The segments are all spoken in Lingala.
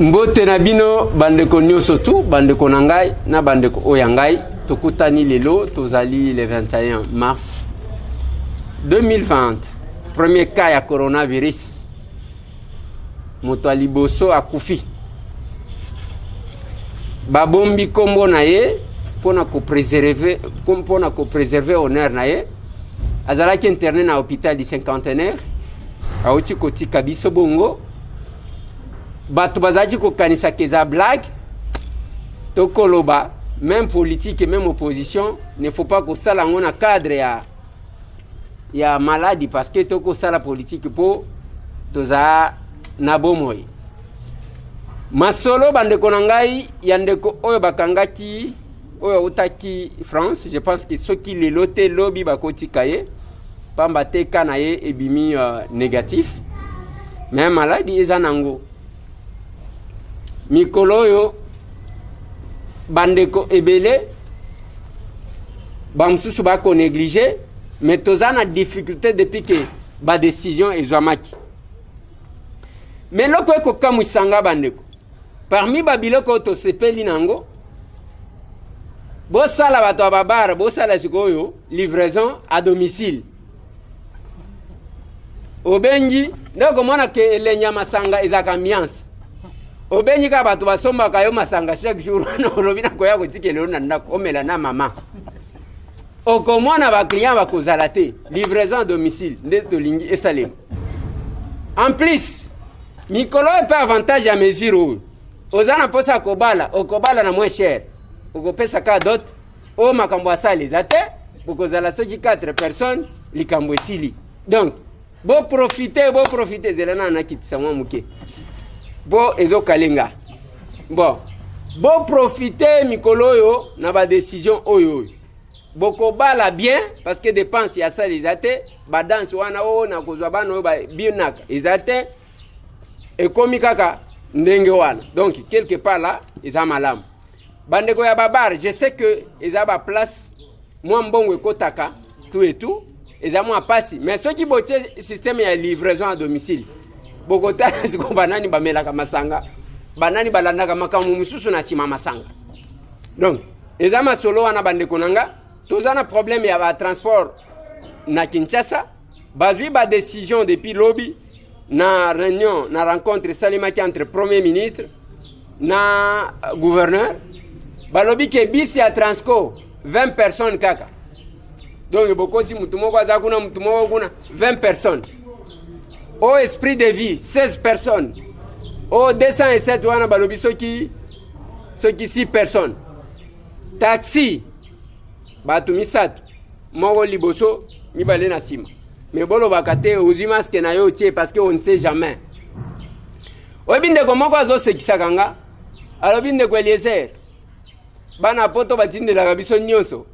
Mbote na bino bandeko nyoso tu bandeko nangai na bandeko oyangai tokutani lelo tozali le 21 mars 2020 premier cas ya coronavirus moto aliboso akufi babombi kombo na ye pona ko préserver honneur na ye azalaki interné na hôpital du cinquantenaire auti kotika biso bongo bato bazaki kokanisa keza blague tokoloba même politique et même opposition ne faut pas que ça la ngona cadre ya maladie parce que toko sala politique po toza na bomoi masolo bandeko nangai yandeko oyo bakangaki oyo utaki France je pense que ceux qui les loté lobby bakotika ye pamba te kana ye ebimi négatif mais maladie ezanango mikolo yo bandeko ebele bamsusu bako négligé mais tozana difficulté depuis que ba décision ezwamaki mais loko eko kamwisanga bandeko parmi babiloko to sepeli nango bo sala bato babara bo sala sikoyo livraison à domicile obengi ndoko mona ke elenya masanga ezaka ambiance obenyi ka bato basomba kayo masanga chaque jour no lobina koya kotikelo na ndako omela na mama okomona ba client bakozala te livraison à domicile nde to lingi esalem en plus mikolo epe avantage à mesure ozana posa okobala na moins cher okopesa ka dot o makambo asali zate bokozala soki 4 personnes likambo esili donc bo profiter zelana na kitisa mwa muke bo ezo kalenga bon bo profiter mikolo yo na ba décision oyo boko bala bien parce que dépense ya ça les ate ba danse wana o na kozwa bana ba binaka ezate e komi kaka ndenge wana donc quelque part là eza malamu bandeko ya babar je sais que eza ba place moi mbongo ekotaka tout et tout eza moi pasi mais ceux qui botte système ya livraison à domicile bokota siko banani bamelaka masanga banani balandaka makamu mususu na sima masanga donc eza masolo wana bandeko nanga tozana problème ya ba transport na Kinshasa bazwi ba décision depuis lobby na réunion na rencontre salimaki entre premier ministre na gouverneur balobi ke bisi ya Transco 20 personnes kaka donc bokoti mutu moko azakuna mutu moko kuna 20 personnes au esprit de vie 16 personnes au 207 wana balobi soki 6 personnes taxi batu misatu moko liboso mibale na sima mais bolo bakate uzi masque na yo tie parce que on ne sait jamais obinde ko moko azo sekisaka nga alobinde ko Eliezer bana poto batinde la biso nyonso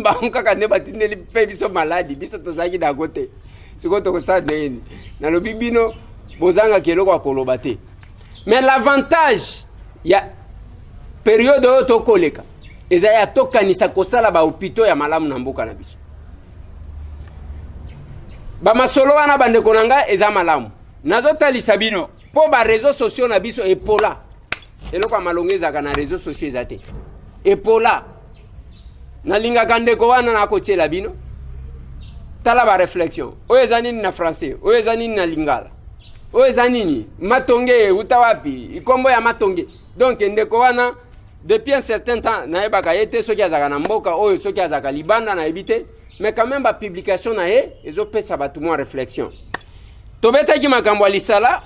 ba nkaka ne batinde li pe biso maladi biso tozaki da côté sikoto ko sa neni na lobi bino bozanga keloko akoloba te mais l'avantage ya période to koleka eza ya tokanisa kosala ba hôpitaux ya malamu na mboka na biso ba masolo wana bandeko nanga eza malamu nazotalisa bino po ba réseaux sociaux na biso epola eloko malongeza kana réseaux sociaux ezate epola na linga kandeko wana na kotiela bino tala ba réflexion oyo eza nini na français oyo eza nini na lingala oyo eza nini matonge utawapi ikombo ya matonge donc ndeko wana depuis un certain temps na ebaka yete soki azaka na mboka oyo soki azaka libanda na ebite mais quand même ba publication na ye ezopesa batu mwa réflexion tobetaki makambo alisala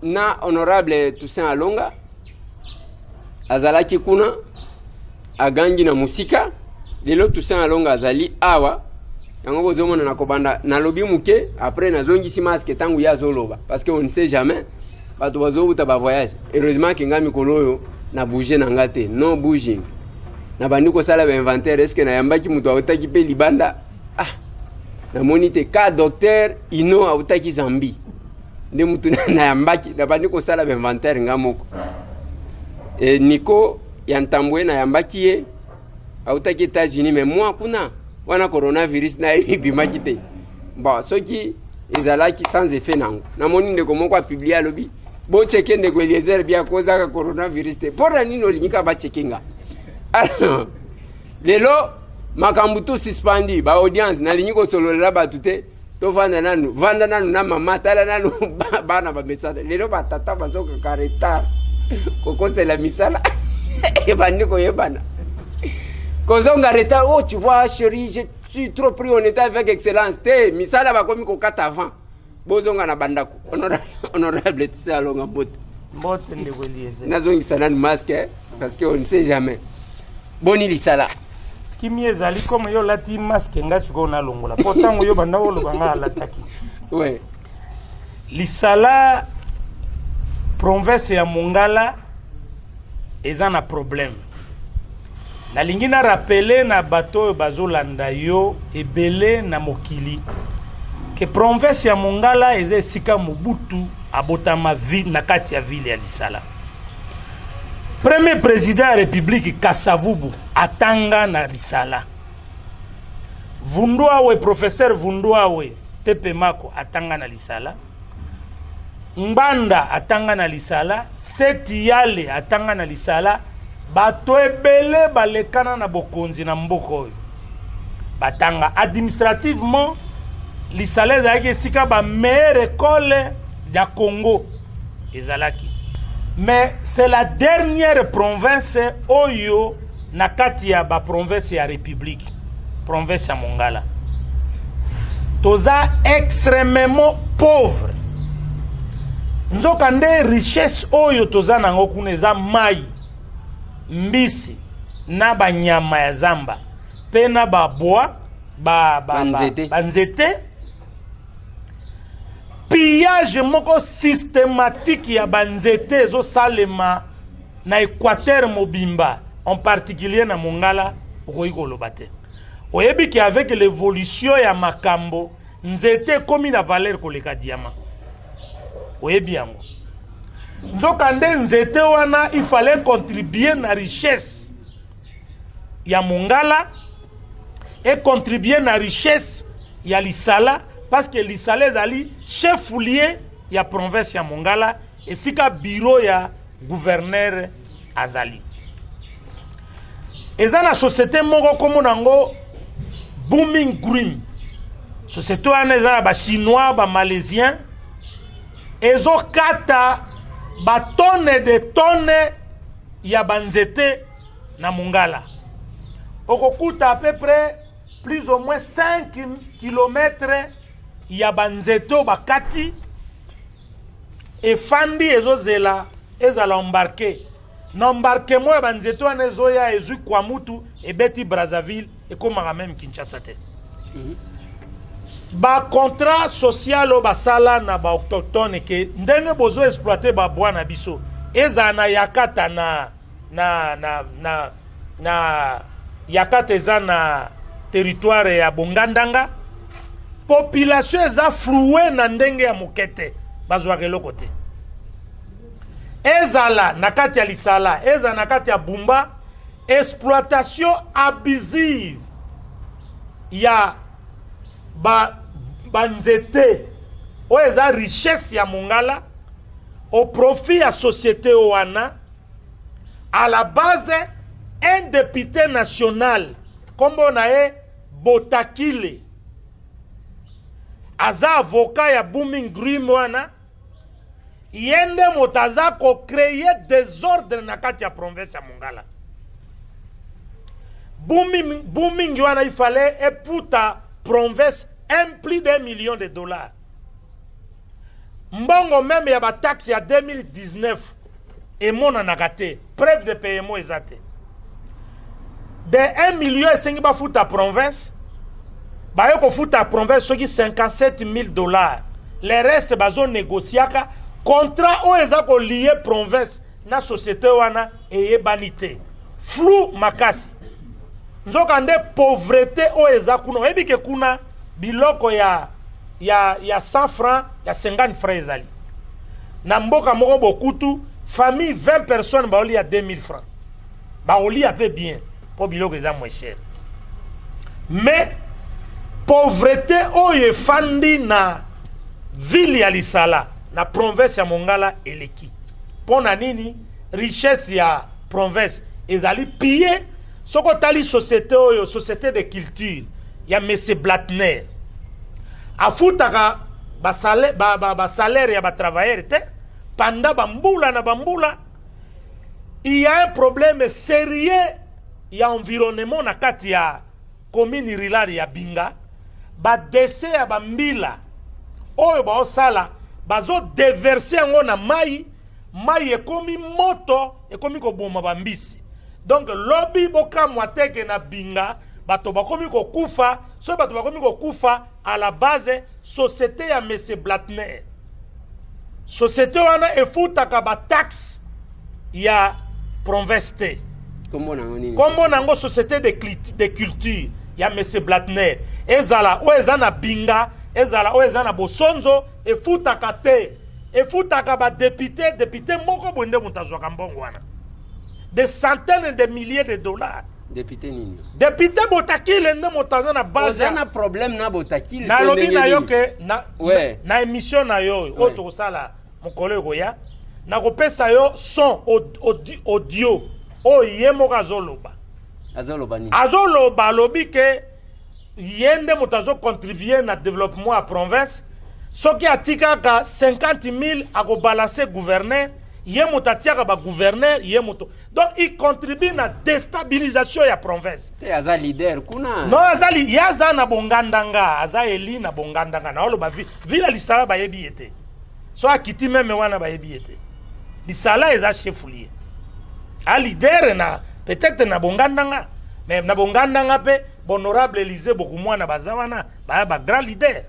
na honorable Toussaint Alonga azalaki kuna agangi na musika lelo Toussaint Alonga azali awa yango bozomona na kobanda na lobi muke après na zongisi masque tangu ya zoloba parce que on ne sait jamais bato bazobuta ba voyage heureusement que ngami koloyo na bouger na ngate non bouging na bandi ko sala ba inventaire est-ce que na yambaki muto awutaki pe libanda na monite ka docteur ino awutaki Zambi nde mutu na yambaki na bandi ko sala ba inventaire ngamoko et Nico yantambwe na yambaki ye awutaki États-Unis mais moi kuna wana coronavirus na ibimaki te bon soki ezalaki sans effet nango na moni ndeko moko a publié alobi bo cheke ndeko Eliezer bia koza ka coronavirus te pora nini olinyika ba chekinga alors lelo makambu tu suspendi ba audience na linyiko sololela batute to vanda nanu na mama tala nanu bana ba mesana lelo batata bazoka kareta kokose la misala et bandiko yebana kozonga reta oh tu vois chérie je suis trop pris on était avec excellence te misala ba komi ko kata avant bozonga na bandako honorable tu sais alonga mbote ndeko Eliezer nazongisa nanu masque parce que on ne sait jamais boni lisala kimi ezali comme yo lati masque ngasi ko na longola potango yo banda wolo banga lataki ouais lisala province ya Mongala eza na problème na lingina rappeler na bato bazolanda yo ebele na mokili que province ya Mongala eza esika Mobutu abotama ville na kati ya ville ya Lisala. Premier président de la République Kasavubu atanga na Lisala. Vunduawe professeur Vunduawe Tepemako atanga na Lisala. Mbanda atanga na Lisala, Seti Yale atanga na Lisala. Bato ebele balekana na bokonzi na mboko oyo. Batanga administrativement Lisala ezalaki esika ba meilleure école ya Congo ezalaki. Mais c'est la dernière province oyo na kati ya ba province ya République, province ya Mongala. Toza extrêmement pauvre. Nzokande richesse oyo toza nango kuna eza mai, mbisi na banyama ya zamba, pe na baboa, banzete. Pillage moko systématique ya banzete zo salema na Équateur mobimba, en particulier na Mongala okoki lobate. Oyebi ki avec l'évolution ya makambo, nzete komi na valeur koleka diamant. Oyebi yango. Nzokande nzete wana il fallait contribuer na richesse ya Mongala et contribuer na richesse ya Lisala. Parce que Lisala ezali chef-lieu ya province ya Mongala et sika bureau ya gouverneur azali. Eza na société moko komo nango Booming Green. Société wana eza ba chinois, ba malaisien. Ezo kata ba tonne de tonne ya banzete na Mongala. Okokuta à peu près plus ou moins 5 km ya banzeto bakati e fandi ezozela ezala embarqué na embarquement ya banzeto wana ezoya ezui kwa mutu ebeti Brazzaville ekomaka même Kinshasa te. Ba contrat social o basala na ba autochtone ke ndenge bozo exploiter ba bois na biso eza na yakata na yakata eza na territoire ya Bongandanga. Population eza floué na ndenge ya mokete bazwaka eloko te. Ezala na kati ya Lisala, eza na kati ya Bumba, exploitation abusive ya banzete o eza richesse ya Mongala au profit ya société wana. À la base un député national kombo na ye Botakile aza avocat ya Booming Green wana yende motaza ko créer désordre na kati ya province ya Mongala. Booming wana il fallait eputa province plus d'$1 million. Mbongo même ya ba taxe ya 2019 et mona nakate preuve de paiement ezate de 1 million et 5 ba futa province. Ba yoko futa province soki $57,000. Les restes bazo négociaka contrat o ezako lié province na société wana eye banité. Flou makasi. Nzokande pauvreté o ezakuna. Ebi ke kuna biloko ya 100 francs, ya 50 francs ezali. Na mboka moko bokutu famille 20 personnes ba oli ya 2000 francs. Ba oli a peu bien pour biloko eza moins cher. Mais pauvreté oyo fandi na ville ya Lisala na province ya Mongala eleki. Pona nini richesse ya province ezali pillé soko tali société oyo société de culture ya monsieur Blatner. Afutaka ba salaire ya ba travailleurs te pendant bambula na bambula. Il y a un problème sérieux ya environnement na kati ya commune rurale ya Binga. Ba décès ya bambila oyo ba osala bazo déverser ngo na mai ekomi moto ekomi ko boma bambisi. Donc lobby boka mwateke na Binga bato bakomi ko kufa so bato bakomi ko kufa à la base société ya monsieur Blatner. Société wana efutaka ba taxe ya province te. Kombo nango société de culture ya monsieur Blatner. Ezala o ezana Binga, ezala o ezana Bosonzo efutaka te. Efutaka ba député moko bonde mutazwaka mbongo wana. Des centaines de milliers de dollars. Député nini? Député Botakile nde motaza na base. Ozana problème na Botakile. Na lobi na yo ke na émission na yo ouais. Oto sala mon collègue ya. Na kopesa yo son audio o yemo azoloba. Azoloba nini? Azoloba lobi ke yende motazo contribuer na développement à province. Soki atika ka 50 000 a ko balancer gouverneur. Yemo tatiaka ba gouverneur yemo to. Donc il contribue na déstabilisation ya province. Te aza leader kuna. Non azali yaza na bongandanga, aza eli na bongandanga na oloba vila lisala ba yebi ete. So akiti meme wana ba yebi ete. Lisala eza chefulier. A leader na peut-être na bongandanga, mais na bongandanga pe honorable Élysée beaucoup moins na bazawana, ba grand leader.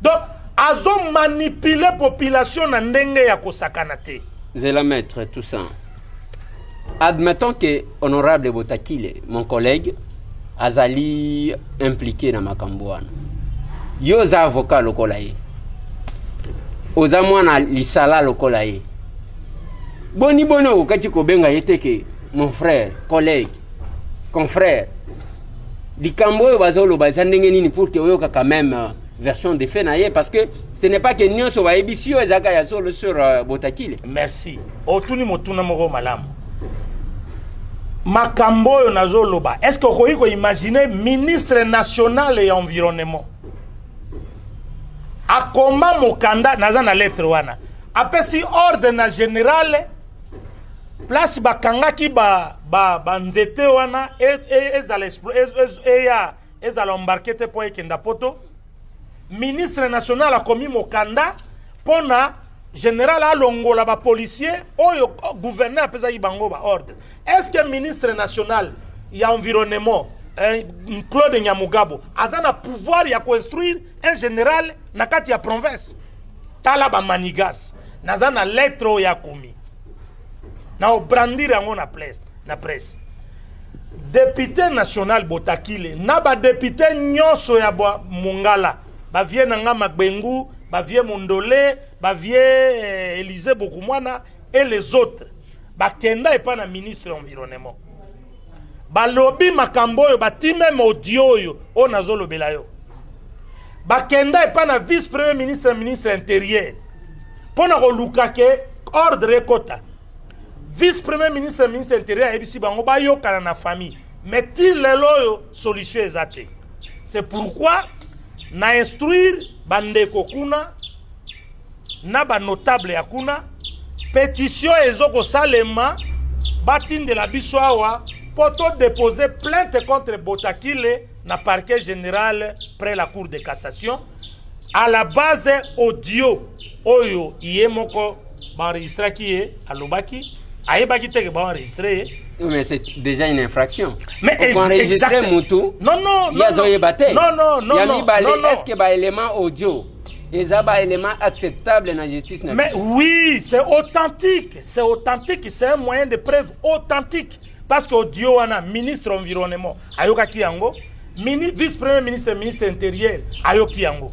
Donc azo manipuler population na ndenge ya kosakana te. Zela maître tout ça. Admettons que honorable Botakile, mon collègue, azali impliqué dans Makambouane. Yo za avocat lokolaye. Oza mwana lisala lokolaye. Boni bono kati ko benga yeteke mon frère, collègue, confrère. Dikambo bazolo bazandenge nini pour que oyo quand même version de fait naie parce que ce n'est pas que nyonso ba ebisio ezaka ya solo sur Botakile. Merci. Otuni motuna moko malamu. Makambo yo nazoloba. Est-ce que vous pouvez imaginer ministre national et environnement? A comment mokanda naza na lettre wana. Apesi ordre na général place bakangaki ba nzete wana ezala embarquer te po ekenda poto. Ministre national a commis mokanda pona général alongola ba policier oyo gouverneur apesa ibango ba ordre. Est-ce que ministre national ya environnement Claude Nyamugabo azana pouvoir ya construire un général na kati ya province tala ba manigas nazana lettre ya komi na brandir yango na presse député national Botakile na ba député nyonso ya Mongala ba vie nanga Magbengu ba vie Mondole ba vie Élysée Bokumwana et les autres bakenda epa na ministre de l'environnement balobi makambo yo bati même audio yo o nazolobela yo bakenda epa na vice premier ministre ministre intérieur pona ko lukake ordre ekota vice premier ministre ministre intérieur ebisi bango ba yokana na famille mais ti lelo yo solution ezate. C'est pourquoi na instruire bandeko kuna na ba notable ya kuna pétition ezoko salema batinde la biso awa poto déposer plainte contre Botakile na parquet général près la cour de cassation à la base audio oyo yemoko ba enregistrer qui est alobaki ayebaki te que ba enregistrer. Mais c'est déjà une infraction. Mais enregistrer mutu non est-ce que ba élément audio les éléments acceptables dans la justice. Mais oui, c'est authentique. C'est authentique. C'est un moyen de preuve authentique. Parce que Dieu a ministre environnement, Ayoka Kiango, vice-premier ministre, ministre intérieur, Ayoki Yango.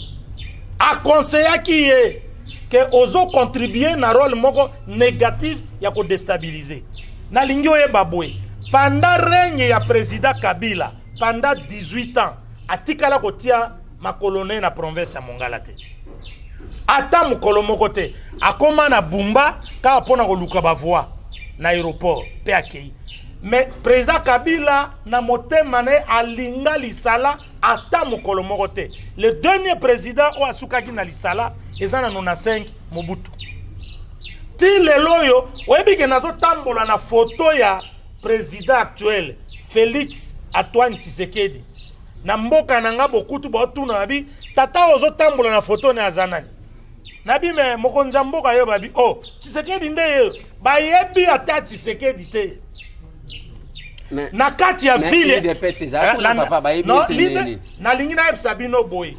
A conseillé qui est que ozo contribuer na rôle moko négatif ya ko déstabiliser. Na lingio e babwe. Pendant règne ya président Kabila, pendant 18 ans, atikala kotia ma colonel na province ya Mongala te. ata mokolo moko te akoma na bumba kaka mpona koluka bavoi na aéroport mpe akei. Mais président Kabila na motema ne alinga lisala ata mokolo moko te. Le dernier président o asukaki na lisala eza na 95 Mobutu. Ti lelo yo oyebi ke nazotambola na photo ya président actuel Félix Antoine Tshisekedi. Na mboka na nga bokutu baotuna babi tata ozotambola na photo ne azanani. Nabi me mokonza mboka yo babi oh Tshisekedi nde yo bayebi ata Tshisekedi te. Na kati ya ville na lingi na Sabino boy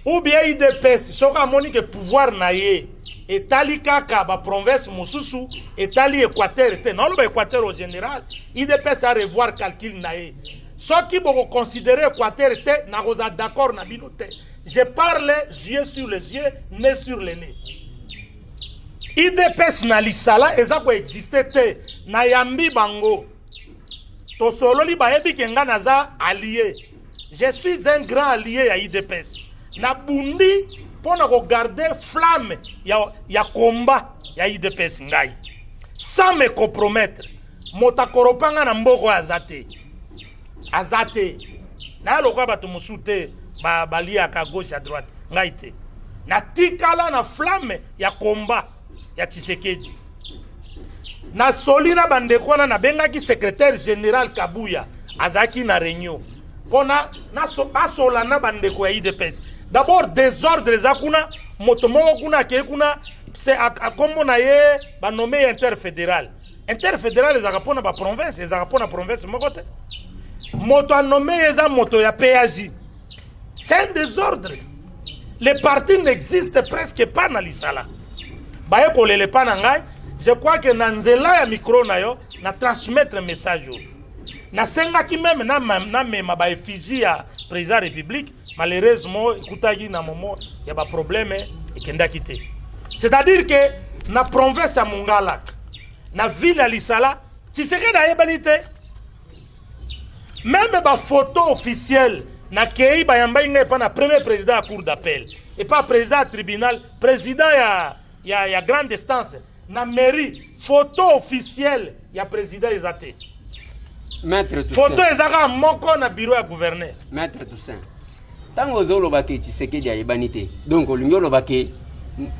ou bien IDPS soka moni ke pouvoir na ye etali kaka ba province mususu etali Équateur te non le Équateur au général IDPS a revoir calcul na ye soki boko considérer Équateur te na goza d'accord na bino te. Je parle yeux sur les yeux nez sur les nez. IDPS na lisala eza ko exister te na yambi bango. Tosololi bayebi kenga naza allié. Je suis un grand allié à IDPS. Na bundi pona ko garder flamme ya combat ya IDPS ngai. Sans me compromettre. Motakoropanga na mboko azate. Azate. Na lokwa batu musute bali à gauche à droite ngai te. Na tikala na flamme ya combat ya Tshisekedi. Na solina bandekwana na bengaki secrétaire général Kabuya azaki na réunion pona na asola na bandeko ya IDPS. D'abord désordre zakuna motomoko kuna ke kuna c'est akombo na ye ba nommé interfédéral ezaka pona ba province ezaka pona province moko te moto a nommé eza moto ya PAJ. C'est un désordre. Les partis n'existent presque pas na lisala baye kolele pa na ngai. Je crois que Nanzela ya micro na yo na transmettre message yo. Na senga ki même na mema ba effigie ya président république malheureusement ekutaki na momo ya ba problème ekenda kité. C'est-à-dire que na province ya Mongala na ville ya Lisala Tshisekedi ayebani te. Même ba photo officielle na kei ba yamba inga pa na premier président à cour d'appel et pas président à tribunal, président ya grande instance. Na mairie photo officielle ya président ezate. Maître Toussaint. Photo ezaka moko na bureau ya gouverneur. Maître Toussaint. Tango zolo baki Tshisekedi ayebani te. Donc olingolo baki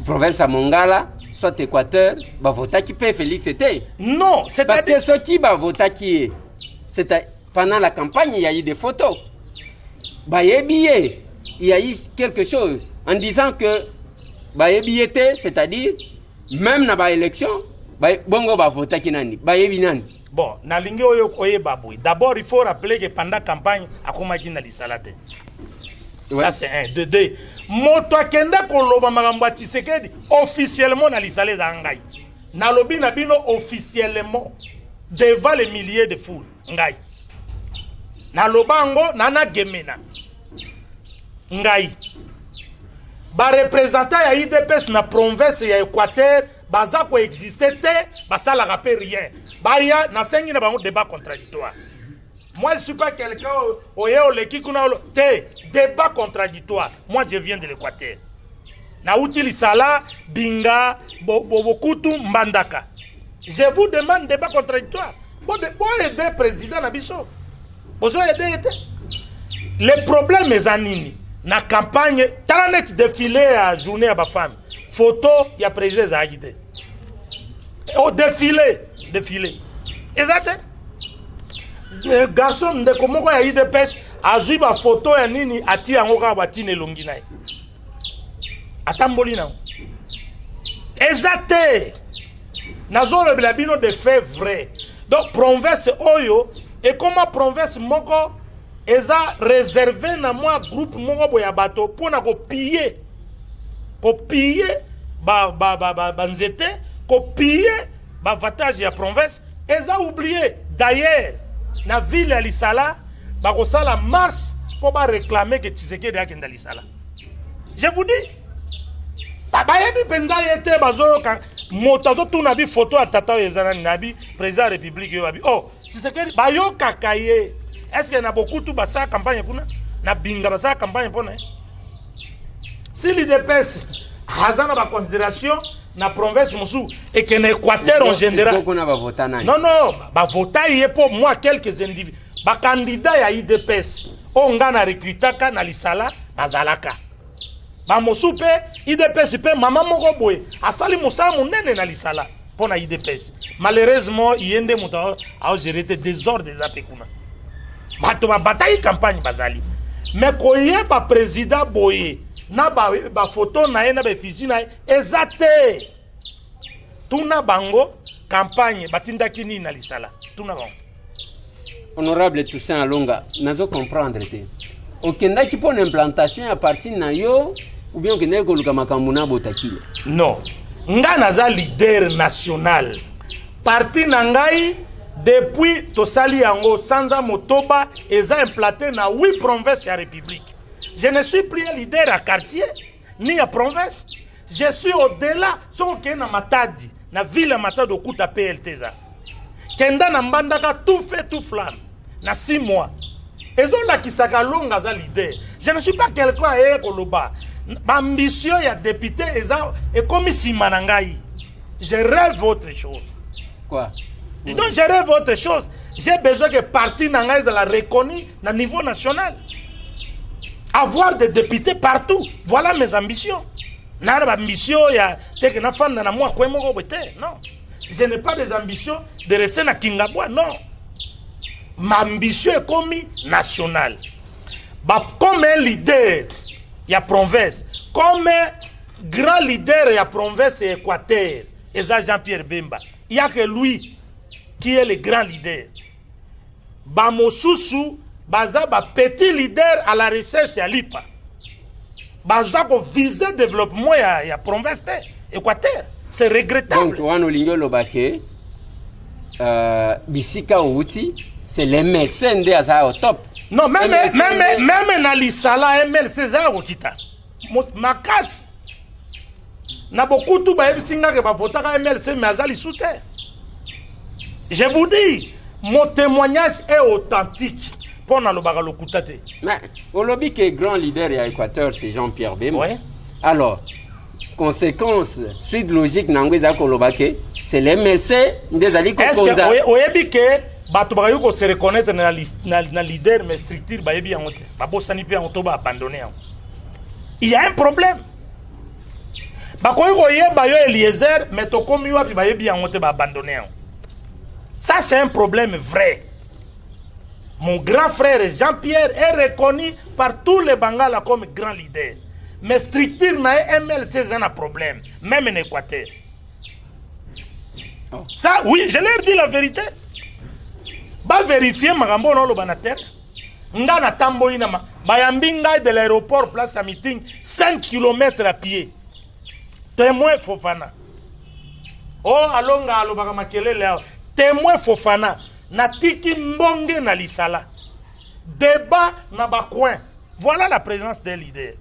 province ya Mongala soit Équateur ba votaki pe Félix était. Non, c'est parce que ceux qui ba votaki c'était pendant la campagne il y a eu des photos. Ba yebiye il y a eu quelque chose en disant que ba yebiye te c'est-à-dire même na ba élection bongo ba voter kinani ba yebi nani. Bon na lingi oyo oyeba boy. D'abord il faut rappeler que pendant campagne akomaki na lisala te. Ouais. Ça c'est un de deux. Moto akenda koloba makambo ya Tshisekedi officiellement na lisala za ngai. Na lobi na bino officiellement devant les milliers de foules ngai. Na lobango nana gemena ngai. Ba représentant ya IDPS na province ya Équateur baza ko exister te basala rappel rien baya na sengi na bango débat contradictoire. Moi je suis pas quelqu'un oyo leki kuna te débat contradictoire. Moi je viens de l'Équateur na utili sala binga bokutu mbandaka. Je vous demande débat contradictoire. Bon aider président na biso bozo aider te. Le problème est anini na campagne talanet défilé à journée à ba femme photo ya président za agité au défilé exact garçon de komoko ya IDPS azui ba photo ya nini ati yango ka batine longi nae atamboli na exact nazolo bilabino de fait vrai. Donc province oyo et comment province moko eza réservé na moi groupe moko boya bato pona ko piller ba nzete ko piller ba avantage ya province eza oublié. D'ailleurs na ville ya Lisala ba ko sala marche pour ba réclamer que Tshisekedi akenda Lisala. Je vous dis baba yebi penza yete bazo ka motazo tuna bi photo ya tata ezana nabi président république yo babi oh Tshisekedi ba yo kakaye. Est-ce qu'il y a beaucoup de basa campagne pour na binga basa campagne pour na si l'IDPS hazana ba considération na province musu et que l'Équateur en général. Non, ba vota y est pour moi quelques individus. Ba candidat ya IDPS, on ngana recrutaka na lisala bazalaka. Ba musu pe IDPS pe mama moko boye, asali musala munene na lisala pour na IDPS. Malheureusement, yende muta a géré des désordres des apekuna. Bato ba bataille campagne bazali. Mais koye ba président boye na ba photo na ye na ba fizi na ezate tuna bango campagne batindaki ni na lisala tuna bango. Honorable Toussaint Alonga, nazo comprendre te okendaki pour l'implantation à partir na yo ou bien okendaki koluka makambo na botakile? Non, nga naza leader national parti na ngai depuis tosali yango sanza motoba eza implanté na 8 provinces ya république. Je ne suis plus un leader à quartier ni à province. Je suis au-delà. Si on est dans Matadi, dans la ville de Matadi, au Kuta PLT. Kenda na mbandaka tout fait tout flamme. Dans 6 mois. Et on là qui s'akalonga za leader. Je ne suis pas quelqu'un à Koloba. Ambition ya député et comme si manangai. Je rêve autre chose. Quoi? Et donc je rêve autre chose. J'ai besoin que parti nangai la reconnu à niveau national. Avoir des députés partout. Voilà mes ambitions. Non. Je n'ai pas des ambitions de rester à Kingabwa, non. Ma ambition est comme nationale. Comme un leader, il y a province. Comme un grand leader, il y a province et Équateur. Et ça, Jean-Pierre Bemba. Il n'y a que lui qui est le grand leader. Bamosusu, baza ba petit leader à la recherche ya lipa. Baza ko viser développement ya province Équateur. C'est regrettable. Donc wana olingo lobake bisika outi c'est les médecins de asa au top. Non, même na lisala MLC za okita. Makas. Na beaucoup tout ba ebisinga ke ba votaka MLC mais azali soute. Je vous dis, mon témoignage est authentique. Mais au lobby qui est grand leader à Équateur, c'est Jean-Pierre Bemba. Ouais. Alors, conséquence, suite logique, c'est les MLC des alliés. Est-ce que vous avez dit que Batoubayou se reconnaître dans le leader, mais structure, abandonné. Il y a un problème. Ça, c'est un problème vrai. Mon grand frère Jean-Pierre est reconnu par tous les Bangala comme grand leader. Mais structure na MLC c'est un problème, même en Équateur. Oh. Ça, oui, je leur dis la vérité. Va vérifier Magambo no lo banater. Nga na tambo ina ma. Bayambinga de l'aéroport place à meeting 5 km à pied. Témoin Fofana. Oh, alonga alobaka makelele. Témoin Fofana. Natiki mbonge na lisala. Débat na bakouin. Voilà la présence des leaders.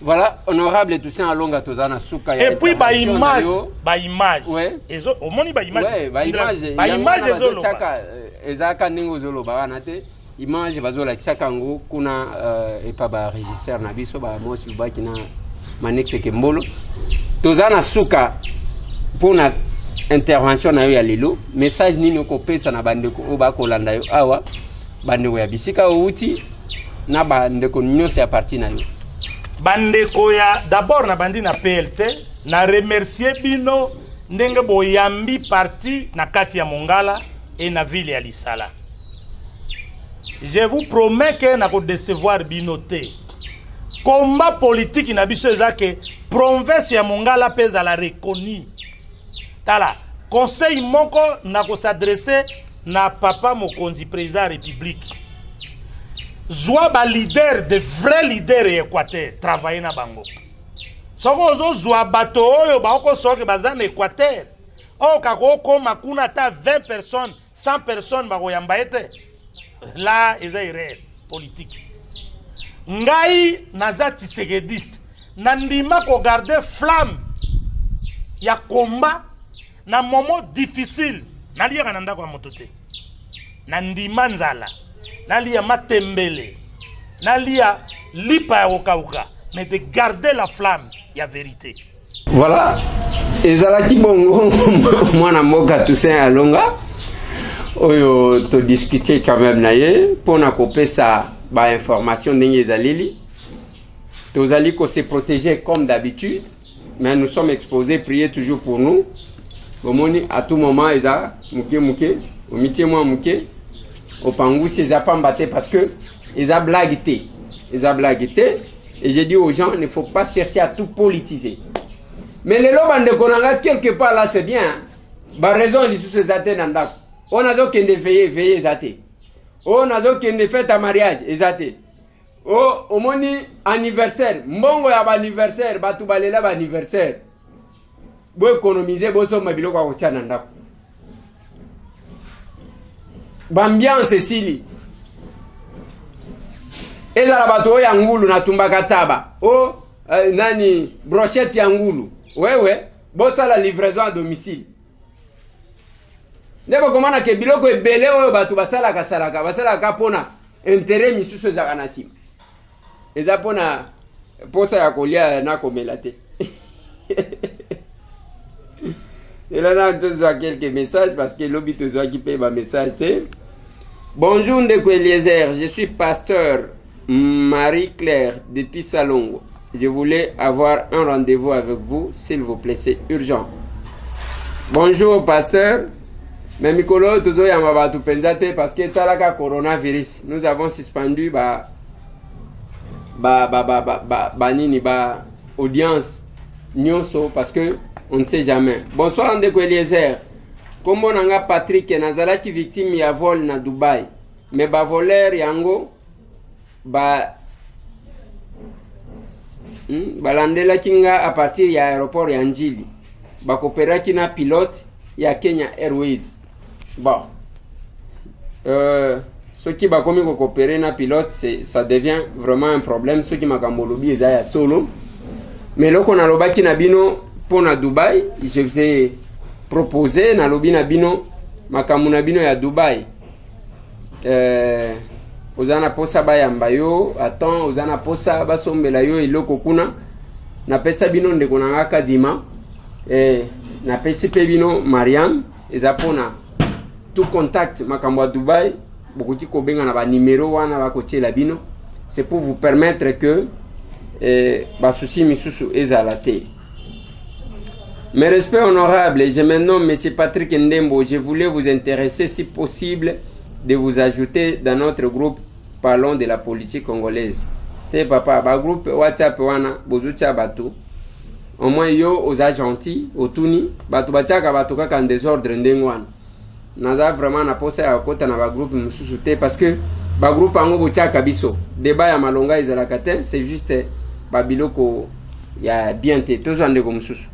Voilà, honorable Toussaint Alonga Tozana Souka. Et puis ba image. Ouais. Ezo omoni ba image. Ouais, ba image ezolo. Ezaka ningo zolo ba wanate. Image bazola tsakango kuna epa ba régisseur na biso ba mosi baki na Manexe Kembolo. Tozana Souka pour na intervention na yo ya lelo message nini ko pesa na bandeko o ba ko landa yo awa bandeko ya bisika outi na bandeko nyonso ya parti na yo bandeko ya d'abord na bandi na PLT na remercier bino ndenge boyambi parti na kati ya Mongala et na ville ya Lisala. Je vous promets que na ko décevoir bino te. Combat politique na biso ezake province ya Mongala pesa la reconnue. Tala, conseil moko na ko s'adresser na papa Mokonzi président de la République. Zwa ba leader, de vrais leaders Équateur, travailler na bango. Soko zo zwa bato oyo ba oko soke bazana Équateur. O kako koma kuna ta 20 personnes, 100 personnes ba koyamba ete. Là, eza irréel politique. Ngai naza Tshisekediste. Nandima ko garder flamme ya combat. Na moment difficile, nalia kananda kwa motote. Nandima nzala, nalia matembele, nalia lipa ya okauka, mais de garder la flamme, il y a vérité. Voilà. Ezalaki bongo mwana mboka Toussaint Alonga oyo to discuter quand même naye pona kopesa ba information ndenge ezaleli. Tozali ko se protéger comme d'habitude, mais nous sommes exposés, priez toujours pour nous. Omoni à tout moment eza muke omitié moi muke opangu si eza pambate parce que eza blaguité. Et j'ai dit aux gens, il ne faut pas chercher à tout politiser. Mais les lobes de Konanga, quelque part là, c'est bien. Bah, raison, ils sont zaté nandak. On a zo kende veiller zaté. On a zo kende fête à mariage, zaté. Oh, au moni anniversaire. Mbongo ya ba anniversaire, ba tubalela ba anniversaire. Bo économiser, bo so mabilo kwa kocha nandak. Bambiance sili. Ezala bato ya ngulu na tumbaka taba. Oh, nani brochette ya ngulu. Wewe, bosa la livraison à domicile. Ndebo komana ke biloko ebele oyo bato basala ka pona intérêt misusu za kanasima. Eza pona posa ya kolia na komela te. Et là, on a quelques messages parce que l'obit qui paye ma message. Bonjour Ndeko Eliezer, je suis pasteur Marie-Claire depuis Salongo. Je voulais avoir un rendez-vous avec vous, s'il vous plaît, c'est urgent. Bonjour pasteur. Mais Mikolo, tout ça, y'a tout pensé parce que talaka coronavirus. Nous avons suspendu audience nyonso parce que on ne sait jamais. Bonsoir Ndeko Eliezer. Kombo nanga Patrick nazalaki victime ya vol na Dubai. Mais ba voleur yango balandela kinga à partir ya aéroport ya Njili. Bakoperaki na pilote ya Kenya Airways. Bon. Ceux qui bakomi ko coopérer na pilote, ça devient vraiment un problème. Ceux qui makambolobi ezaya solo. Mais loko na lobaki na bino pour na Dubai, je vous ai proposé na lobi na bino makamu na bino ya Dubai. Ozana posa bayamba yo, attends, ozana posa basombela yo iloko kuna. Na pesa bino ndeko na ngaka dima. Na pesa pe bino Mariam, ezapona tout contact makambo à Dubai, bokuti ko benga na ba numéro wana ba kotiela bino. C'est pour vous permettre que ba souci misusu ezalate. Mes respects honorables, je me nomme M. Patrick Ndembo. Je voulais vous intéresser, si possible, de vous ajouter dans notre groupe Parlons de la politique congolaise. Te papa, ba groupe WhatsApp wana bozucha batu. Au moins yo aux agents otuni batu bachaka batu kaka en désordre ndengwana. Naza vraiment na posa ya kota na ba groupe mususu te parce que ba groupe ango bochaka biso. Débat ya malonga ezalaka te, c'est juste ba biloko ya bien te tozo ndeko mususu.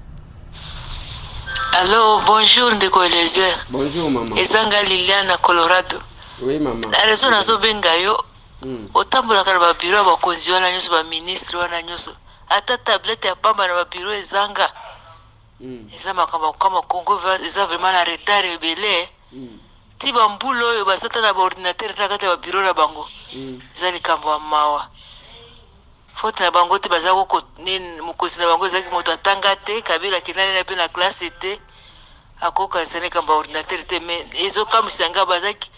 Allô, bonjour Ndeko Eliezer. Bonjour maman. Ezanga Liliana Colorado. Oui maman. La raison nazo benga yo. Otambola kana ba bureau ba konzi wana nyoso ba ministre wana nyoso. Ata tablette ya pamba na ba bureau ezanga. Ezama kama Congo eza vraiment na retard ebele. Ti ba mbulo yo basata na ba ordinateur ta kata ba bureau na bango. Zali kambo mawa. Faute na bango te bazako ko nini mukosi na bango zaki moto atanga te kabila kinani na pe na classe te akoka sene kamba ordinateur te mais ezo kama sanga bazaki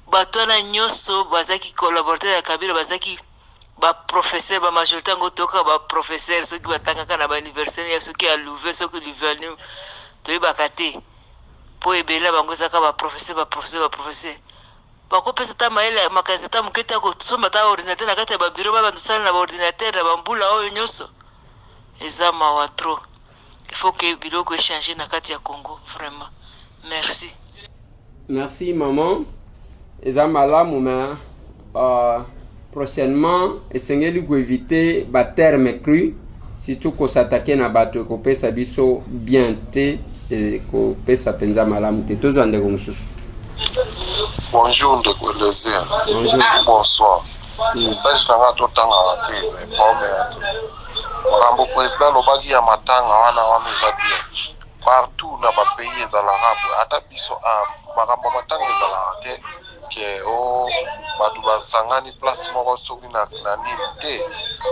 batwana nyoso bazaki collaborateur ya kabila bazaki ba professeur ba majorité ngo toka ba professeur soki batanga kana ba anniversaire ya soki a louver soki livenu to ibakate po ebela bango zaka ba professeur bako pesa ta maela makazi ta muketa ko tsoma ta ordinateur na kati ya babiro ba bandusana na ordinateur na bambula oyo nyoso ezama wa trop. Il faut que biloko échanger na kati ya Congo vraiment. Merci. Merci maman. Ezama la moma prochainement essayez de éviter ba terme cru surtout ko s'attaquer na bato ko pesa biso bien te et ko pesa penza malamu te tozo ndeko mususu. Bonjour Ndeko Eliezer. Bonsoir. Message nanga totanga ate mais pas ate. Makambo président lobaki ya matanga wana wameza bien. Partout na ba pays ezala arabe ata biso makambo matanga ezala ate ke o batu basangani place moko soki na nini te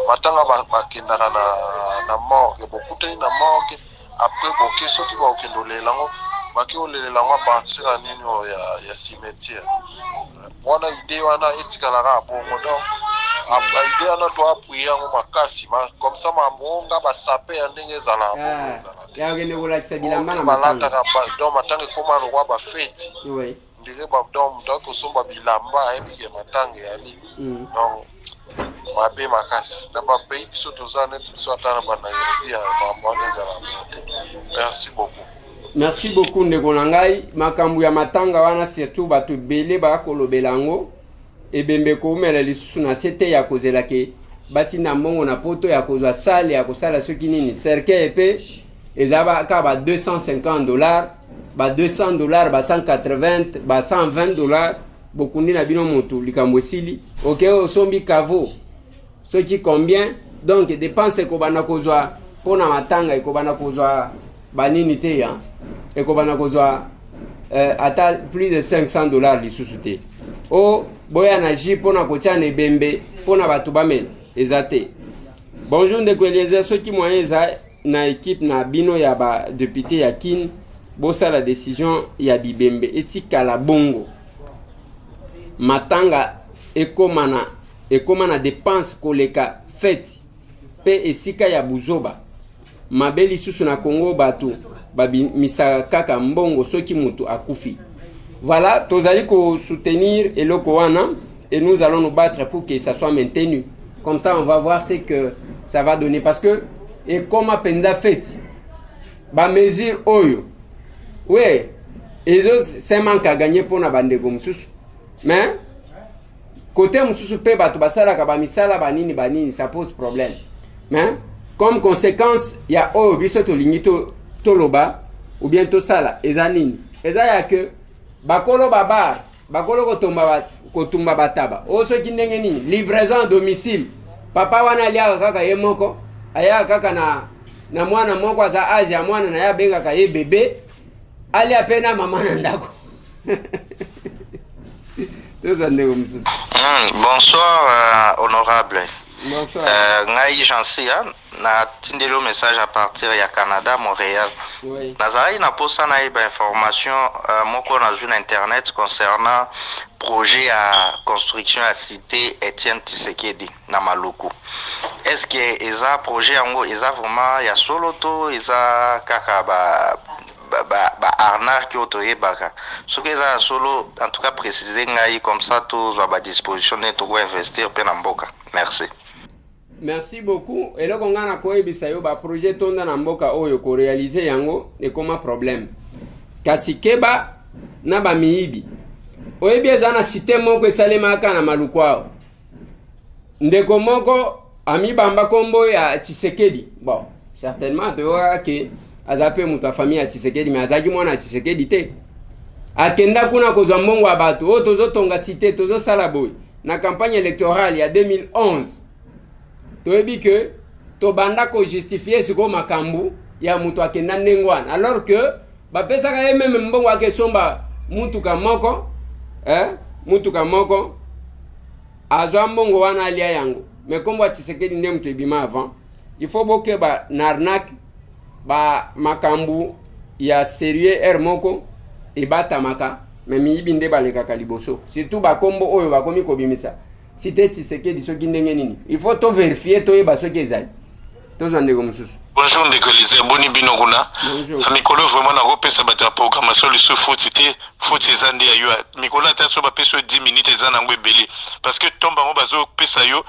matanga bakendaka na morgue bokutani na morgue après boke soki baokende olelango baki olelango apartir ya nini oyo ya cimetière wana ide wana etikalaka bongo donc ide wana to appuye yango makasi comme ça mamonga basape ya ndenge ezala bongo ezala te yakende kolakisa bilamba na balataka donc matanga ekoma lokwa bafeti ndenge donc moto akosomba bilamba ayebike matanga yali donc mabe makasi na bapays biso toza neti biso ata na banairobi ya mambo wana ezala te. Merci beaucoup. Merci beaucoup ndeko na ngai makambo ya matanga wana surtout bato ebele bakolobela yango ebembe komela lisusu na sete ya kozela ke batina mbongo na poto ya kozwa sale ya kosala soki nini cercueil epe ezaba ka ba $250 ba $200 ba 180 ba $120 bokundi na bino moto likambo esili ok osombi kavo soki combien donc dépense ekobanda kozwa pona matanga ekobanda kozwa banini te ya ekobanda kozwa ata plus de $500 lisusu te o boya na ji pona kotia na ebembe pona bato bamela eza te. Bonjour ndeko Eliezer soki moyen eza na équipe na bino ya badepute ya kin bosala décision ya bibembe etikala bongo matanga ekoma na dépense koleka fete pe esika ya buzoba mabe lisusu na Congo bato babimisaka kaka mbongo soki mutu akufi. Voilà, tozali ko soutenir eloko wana et nous allons nous battre pour que ça soit maintenu. Comme ça on va voir ce que ça va donner parce que et comme penza fait ba mesure oyo oui ezo c'est manque à gagner pour na bandeko mususu mais côté mususu pe bato basala ka ba misala banini ça pose problème mais comme conséquence ya oyo biso to lingito toloba ou bien to sala ezanini eza ya que bakolo babar bakolo kotumba bataba oso kindenge nini livraison à domicile papa wana aliaka kaka ye moko aya kaka na mwana moko za age ya mwana na ya benga ka ye bébé ali apena mama na ndako. Bonsoir honorable. Bonsoir. Ngai Jansia na tindelo message à partir ya Canada Montréal. Oui. Nazari na posa na iba information moko na zone internet concernant projet à construction à cité Etienne Tshisekedi na Maluku. Est-ce que eza projet yango eza vraiment ya solo to eza kaka ba arnaque otoye baka ce que eza solo en tout cas préciser ngai comme ça to zo ba disposition to go investir pe na mboka. Merci. Merci beaucoup. Et là, on a un projet tonda na mboka oyo ko réaliser yango et comme problème. Kasi keba na ba miibi. Oyebi ezana cité moko esalema aka na Malukwao. Ndeko moko ami bamba kombo ya Tshisekedi. Bon, certainement de que azape muta famille ya Tshisekedi mais azaki mwana Tshisekedi te. Akenda kuna kozwa mbongo ya bato o tozo tonga cité tozo sala boy na campagne électorale ya 2011. Toyebi que to banda ko justifier siko makambu ya mutu akenda ndengwana alors que bapesaka ye meme mbongo akesomba mutuka moko azwa mbongo wana alia yango mais kombo Tshisekedi nde mutu ebima avant il faut boke ba narnak ba makambu ya sérieux moko ebatamaka mais miyibi nde balekaka liboso surtout bakombo oyo bakomi kobimisa cité Tshisekedi soki ndenge nini il faut to vérifier to yeba soki ezali tozande ko mususu. Bonjour ndeko Eliezer boni bino kuna mikolo vraiment na kopesa bato ya programmation lisu foti eza nde ya yo mikolo ata so bapesa 10 minutes eza nango ebele parce que tomba ngo bazopesa yo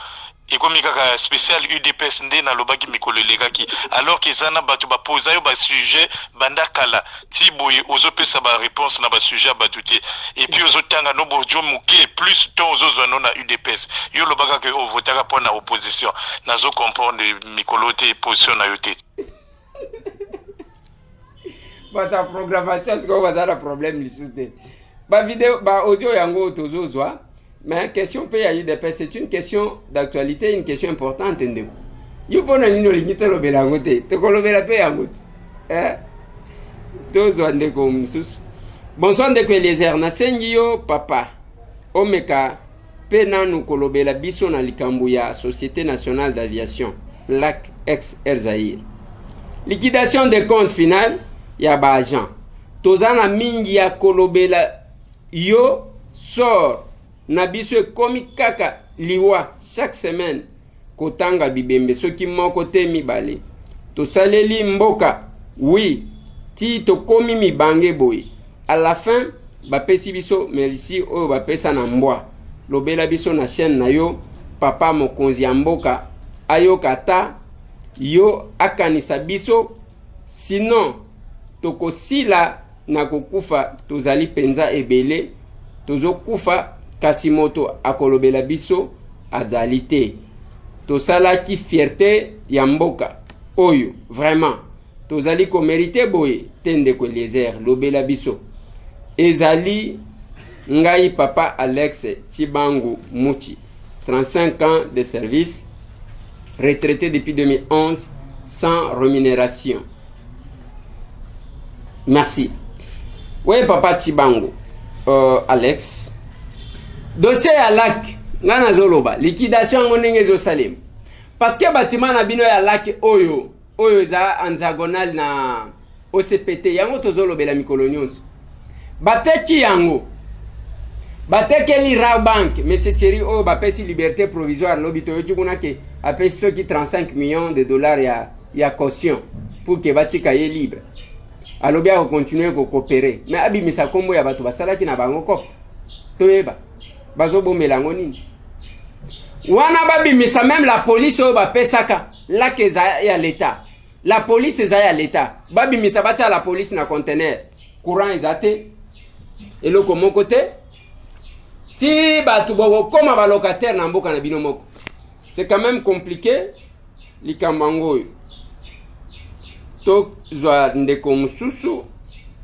ekomi kaka spécial UDPS nde na lobaki mikolo elekaki alors que eza na bato baposa yo basujet banda kala ti boye ozopesa baréponse na basujet ya bato te et puis ozotanga no bojo moke plus ton ozozwa no na UDPS yo lobaka ke ovotaka mpo na opposition nazokomprendre mikolo te position na yo te. Bata programmation siko bazala problème lisusu te ba vidéo ba audio yango tozozwa. Mais question paye à UDPS, c'est une question d'actualité, une question importante. You pona nino lingita lo belangote, te kolobela pe yangote. Tozo ndeko msus. Bonsoir ndeko Eliezer, na sengi yo papa. omeka pe nanu kolobela biso na likambo ya Société Nationale d'Aviation LAC ex Air Zaïre. Liquidation des comptes final ya ba agent. Tozana mingi ya kolobela yo sort na biso ekomi kaka liwa chaque semaine kotanga bibembe soki moko te mibale. Tosaleli mboka oui ti tokomi mibange boy. À la fin bapesi biso merci oyo bapesa na mbwa. Lobela biso na chaîne na yo papa mokonzi ya mboka ayoka ta yo akanisa biso sinon tokosila na kokufa tozali penza ebele tozokufa kasi moto akolobela biso azali te. Tosalaki fierté ya mboka oyo vraiment tozali komérite boye te ndeko Eliezer lobela biso ezali ngai papa Alex Chibangu Muchi, 35 ans de service, retraité depuis 2011 sans rémunération. Merci. Oui papa Chibangu Alex dossier ya LAC ngana zoloba liquidation ngonenge zo salim parce que bâtiment na bino ya LAC oyo za en diagonale na OCPT yango tozolobela mikolo nyonso bateki yango batekeli Rabank mais c'est Thierry oyo bapesi liberté provisoire lobi toyoki kuna ke apesi soki 35 millions de dollars ya caution pour que batika ye libre alobi ako continuer ko coopérer mais abimisa kombo ya bato basalaki na bango kop toyeba bazobomela ngo nini wana babimisa même la police oyo bapesaka lake ya l'état la police eza ya l'état babimisa batia la police na conteneur courant ezate eloko moko te ti batu boko koma ba locataire na mboka na bino moko c'est quand même compliqué likambango to zwa ndeko mususu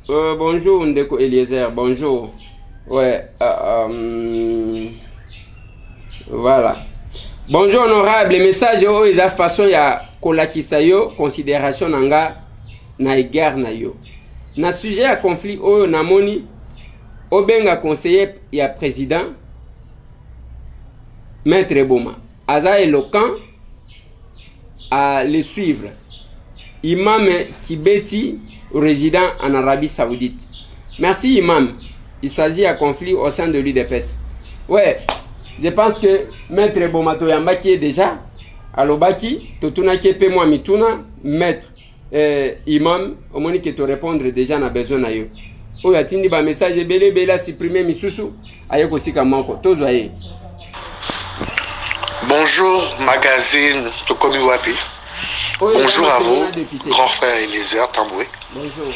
bonjour ndeko Eliezer bonjour ouais voilà bonjour honorable message o eza façon ya kolakisa yo considération nanga na égard na yo na sujet ya conflit oyo namoni obenga conseiller ya président Maître Boma aza éloquent à le suivre. Imam Kibeti, résident en Arabie Saoudite. Merci Imam. Il s'agit d'un conflit au sein de l'UDPS. Ouais, je pense que Maître Boma Toyamba qui est déjà à l'Obaki, Totuna qui est moi mituna, Maître Imam, au moins que te répondre déjà n'a besoin na yo. Oh yatindi ba message belé bela supprimer misusu ayeko tika moko tozoye. Bonjour magazine Tokomi Wapi. Bonjour à vous, grand frère Eliezer Tamboué. Bonjour.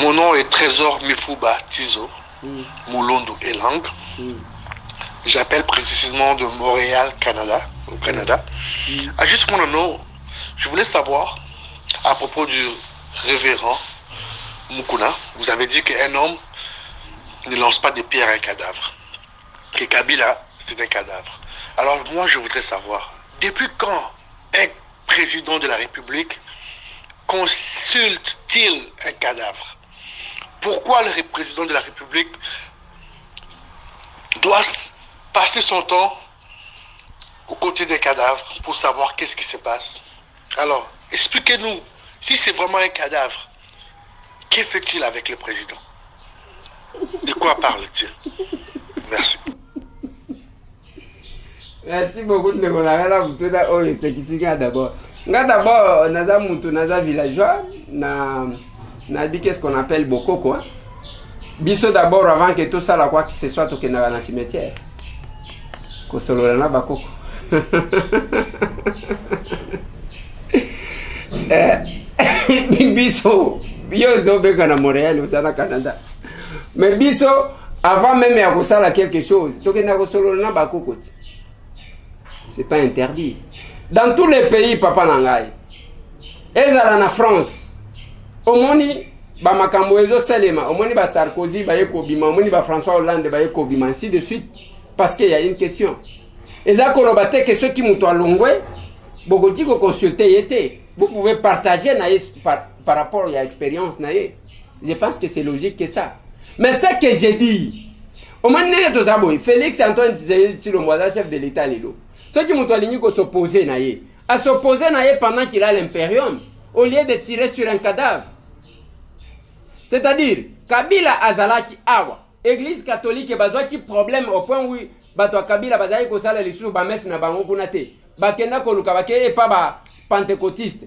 Mon nom est Trésor Mifuba Tizo, Moulondo Elang. J'appelle précisément de Montréal, Canada, au Canada. I just want to know, je voulais savoir à propos du révérend Mukuna. Vous avez dit qu'un homme ne lance pas de pierre à un cadavre. Que Kabila, c'est un cadavre. Alors moi, je voudrais savoir, depuis quand un président de la République consulte-t-il un cadavre? Pourquoi le président de la République doit passer son temps aux côtés des cadavres pour savoir qu'est-ce qui se passe? Alors, expliquez-nous, si c'est vraiment un cadavre, que fait-il avec le président? De quoi parle-t-il? Merci. Merci beaucoup de nous avoir dit que c'est qui d'abord. D'abord, naza villageois, na dit qu'est-ce qu'on appelle Boko quoi. Biso d'abord avant que tout ça là quoi que ce soit au Kenya dans cimetière. Ko solo na bakoko. Biso yo zobeka na Montréal au Canada. Mais biso avant même ya kosala quelque chose, to kena ko solo na bakoko. C'est pas interdit. Dans tous les pays, papa nangai, ezala na France, omoni ba makambo ezo salema, omoni ba Sarkozy ba yekobima, omoni ba François Hollande ba yekobima, ainsi de suite, parce qu'il y a une question. Eza kolobate que ceux qui muto alongwe, bokoti ko consulter yete. Vous pouvez partager na par rapport à l'expérience na ye. Je pense que c'est logique que ça. Mais ce que j'ai dit, Au moins, Félix Antoine Tshilombo, chef de l'État, ceux qui m'ont dit qu'on s'opposait à s'opposer pendant qu'il a l'impérium, au lieu de tirer sur un cadavre. C'est-à-dire, Kabila Azalaki Awa, Église catholique, bazwaki problème au point où Batwa Kabila Bazaki Kosala les sous Bames na Bango Kunate, Bakenda Koluka Bake et pas ba pentecôtiste.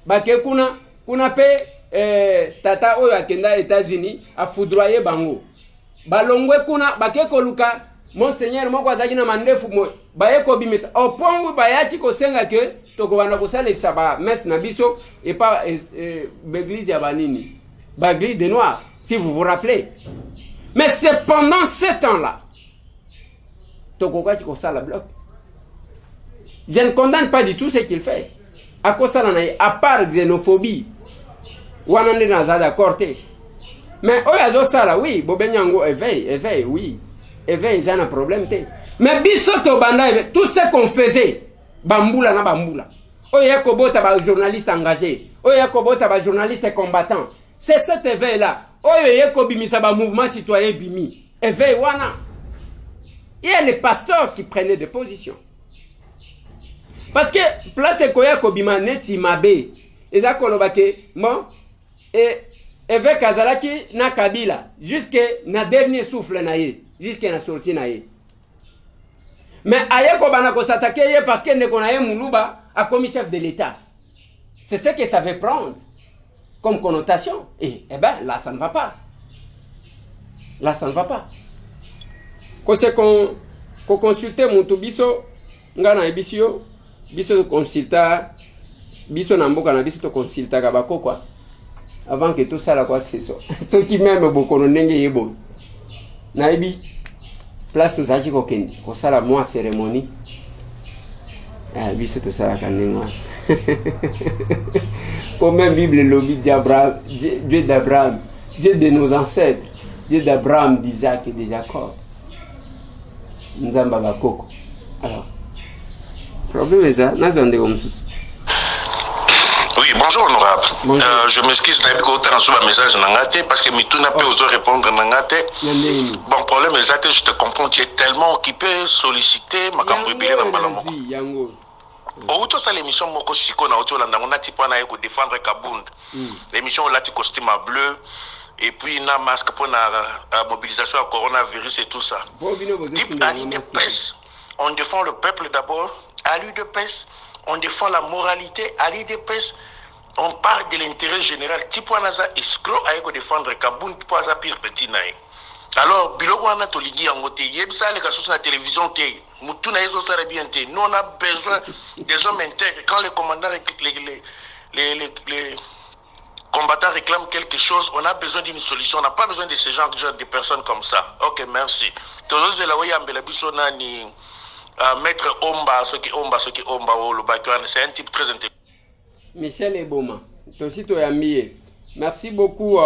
Bake kuna pe tata oyo akenda États-Unis a foudroyer Bango. Balongwe kuna Bake Koluka, Monseigneur moko azaki na mandefu mo baye ko bimisa au point où bayaki ko senga ke toko bana ko sala saba mes na biso et pas l'église ya banini. L'église des Noirs, si vous vous rappelez. Mais c'est pendant ce temps-là, je ne condamne pas du tout ce qu'il fait. À part xénophobie, on est d'accord. Mais oui, Bobenyango éveille, oui. Éveille, il y a un problème. Mais tout ce qu'on faisait, bamboula na bamboula. Oyakobo taba journaliste engagé, Oyakobo taba journaliste combattant. C'est cet éveil-là. Mouvement citoyen bimi. Éveil wana. Il y a les pasteurs qui prenaient des positions. Parce que place koya kobima neti mabe. Eza kolobake bon et évêque Azalaki na Kabila jusqu'à na dernier souffle na ye, jusqu'à na sortie na ye. Mais ayeko bana ko s'attaquer parce que ne konaye Moulouba a commis chef de l'État. C'est ce que ça veut prendre comme connotation. Et ben là ça ne va pas. Là ça ne va pas. Quand c'est qu'on consulter mon biso ngana ebisio biso consulta biso na mboka na biso to consulta ka bako quoi avant que tout ça la quoi que ce soit. Ce qui même beaucoup ndenge yebo. Na ebi place to zaki ko kendi ko sala moi cérémonie. Biso to sala kanenga. Comme même Bible lobby d'Abraham, Dieu d'Abraham, Dieu de nos ancêtres, Dieu d'Abraham, d'Isaac et de Jacob. Nzamba bakoko. Alors, problème est ça, nazonde comme ça. Oui, bonjour honorable. Bonjour. Je m'excuse d'avoir sur un message nangate parce que Mitou n'a pas osé répondre nangate. Bon, problème est ça que je te comprends, tu es tellement occupé, sollicité, ma cambribile dans Balamoko. Auto ça l'émission moko siko na auto landa on a type na yeko défendre Kabound. L'émission là tu costume à bleu et puis na masque pour la mobilisation à coronavirus et tout ça. Type à l'UDPS, on défend le peuple d'abord, à l'UDPS, on défend la moralité, à l'UDPS, on parle de l'intérêt général. Type naza escroc à yeko défendre Kabound pour ça pire petit naï. Alors, biloko wana toligi yango te yebisa les kasos na télévision te mutuna yezo sara bien te. Nous on a besoin des hommes intègres. Quand les commandants les combattants réclament quelque chose, on a besoin d'une solution. On n'a pas besoin de ce genre de personnes comme ça. Ok, merci. Tozo la waya mbela biso nani maître Omba ce qui Omba o le bakwan, c'est un type très intelligent. Michel Eboma. Tosi to yambiye. Merci beaucoup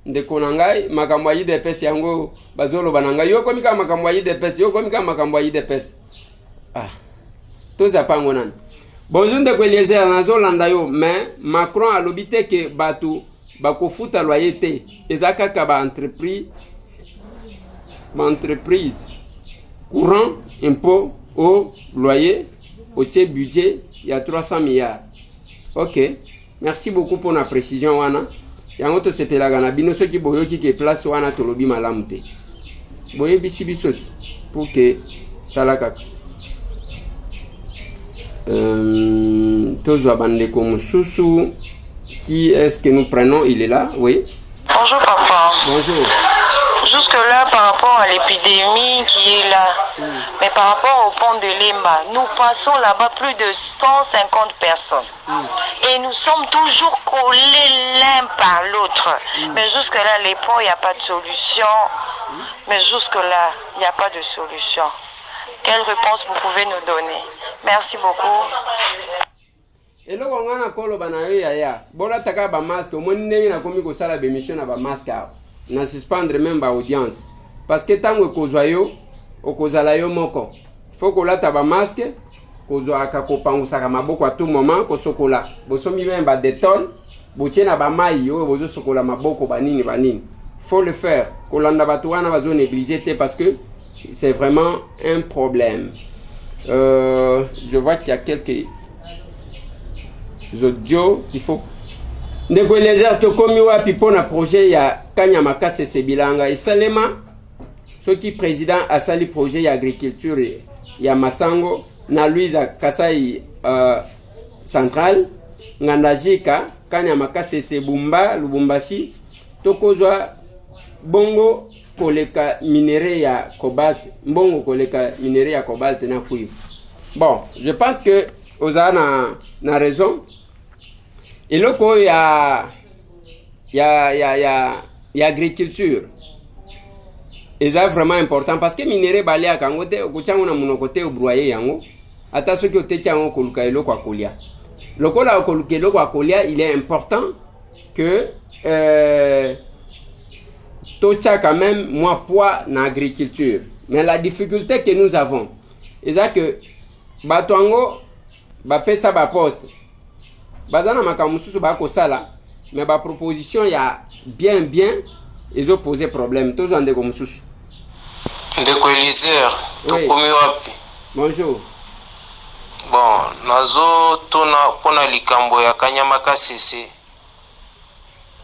de konangai makamwayi de pesi yango bazolo bananga yo komika makamwayi de pesi yo komika makamwayi de pesi toza pango nan bonjour de Eliezer nazolanda yo mais Macron a lobité que batu bakofuta loyauté ezaka ka ba entreprise courant impôt au loyer au budget il y a 300 milliards. OK, merci beaucoup pour la précision wana. Yango to sepelaga na bino soki boyoki ke place wana tolobi malamu te boye bisi bisoti pour que talaka tozwa bandeko mususu. Qui est-ce que nous prenons? Il est là, oui. Bonjour papa. Bonjour. Jusque là par rapport à l'épidémie qui est là, mais par rapport au pont de Lemba, nous passons là-bas plus de 150 personnes et nous sommes toujours collés l'un par l'autre. Mais jusque là les ponts, il n'y a pas de solution. Mais jusque là, il n'y a pas de solution. Quelle réponse vous pouvez nous donner? Merci beaucoup. Et là on a kolo banayo ya bola taka ba masque mo ndenge na komi ko sala be mission na ba masque na suspendre même ba audience parce que tango kozwa yo okozala yo moko faut ko lata ba masque kozwa aka ko pangusaka maboko à tout moment ko sokola bosomi même ba détol botie na ba mai yo bozo sokola maboko banini faut le faire. Kolanda Batouana va zone négligée parce que c'est vraiment un problème. Je vois qu'il y a quelques audios qu'il faut. Ndeko Eliezer tokomi wapi pona projet ya Kanyama Kasese Bilanga esalema soki président asali projet ya agriculture ya Masango na Louisa Kasai central ngandajika Kanyama Kasese Bumba Lubumbashi tokozwa bongo koleka minéraux ya cobalt mbongo koleka minéraux ya cobalt na kuyi. Bon, je pense que Ozana na raison. Et là, il y a agriculture. Et c'est vraiment important parce que minéraux balé à Kangote, au Kuchango na monokote au broyer yango, ata soki otekiango koluka elo kwa kolia. Lokola koluka elo kwa kolia, il est important que tocha quand même moi poids na agriculture. Mais la difficulté que nous avons, c'est que batuango ba pesa ba poste. Bazana makamususu ba ko sala, mais ba proposition ya bien ils ont posé problème. Tous en de mususu. Ndeko Eliezer, tokomi wapi? Bonjour. Bon, nazo tona pona likambo ya Kanyama Kasese.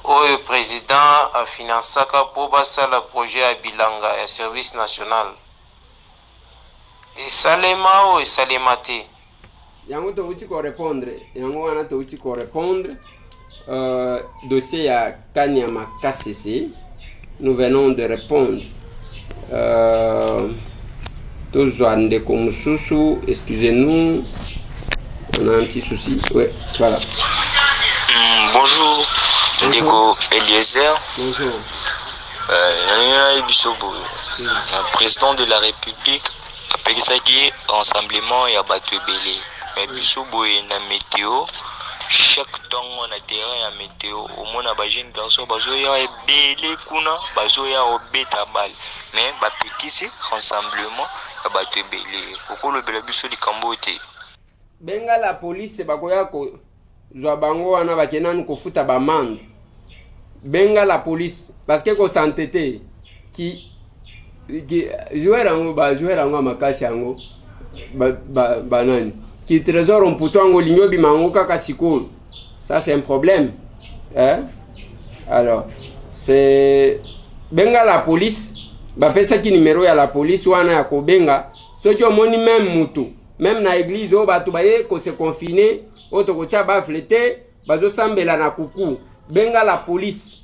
Oyo président a financé pour basala projet à Bilanga ya service national. Et salema ou salemate? Yango to uchi ko répondre, yango wana to uchi ko répondre. Dossier ya Kanyama Kasese. Nous venons de répondre. Tozoande Komususu, excusez-nous, on a un petit souci. Ouais, voilà. Bonjour, Ndeko Eliezer. Bonjour. Président de la République, après ça qui est rassemblement et abattu belé. Mais Bissobo est na météo. Chaque temps on a terrain à météo, au moins on a des jeunes garçons, bazoya belé kuna, bazoya obeta bal. Mais ba petit rassemblement ya bato belé. Okolo bela biso likambote. Benga la police bakoya ko zwa bango wana bakena ko futa ba mande. Benga la police parce que ko santete qui jouer rango makasi yango banani. Qui trésor on putango linyobi mango kaka siko. Ça c'est un problème. Hein? Alors, c'est benga la police, ba pesa ki numéro ya la police wana ya ko benga, soki omoni même mutu, même na église o batu baye ko se confiner, oto ko cha ba flete, bazo sambela na kuku. Benga la police.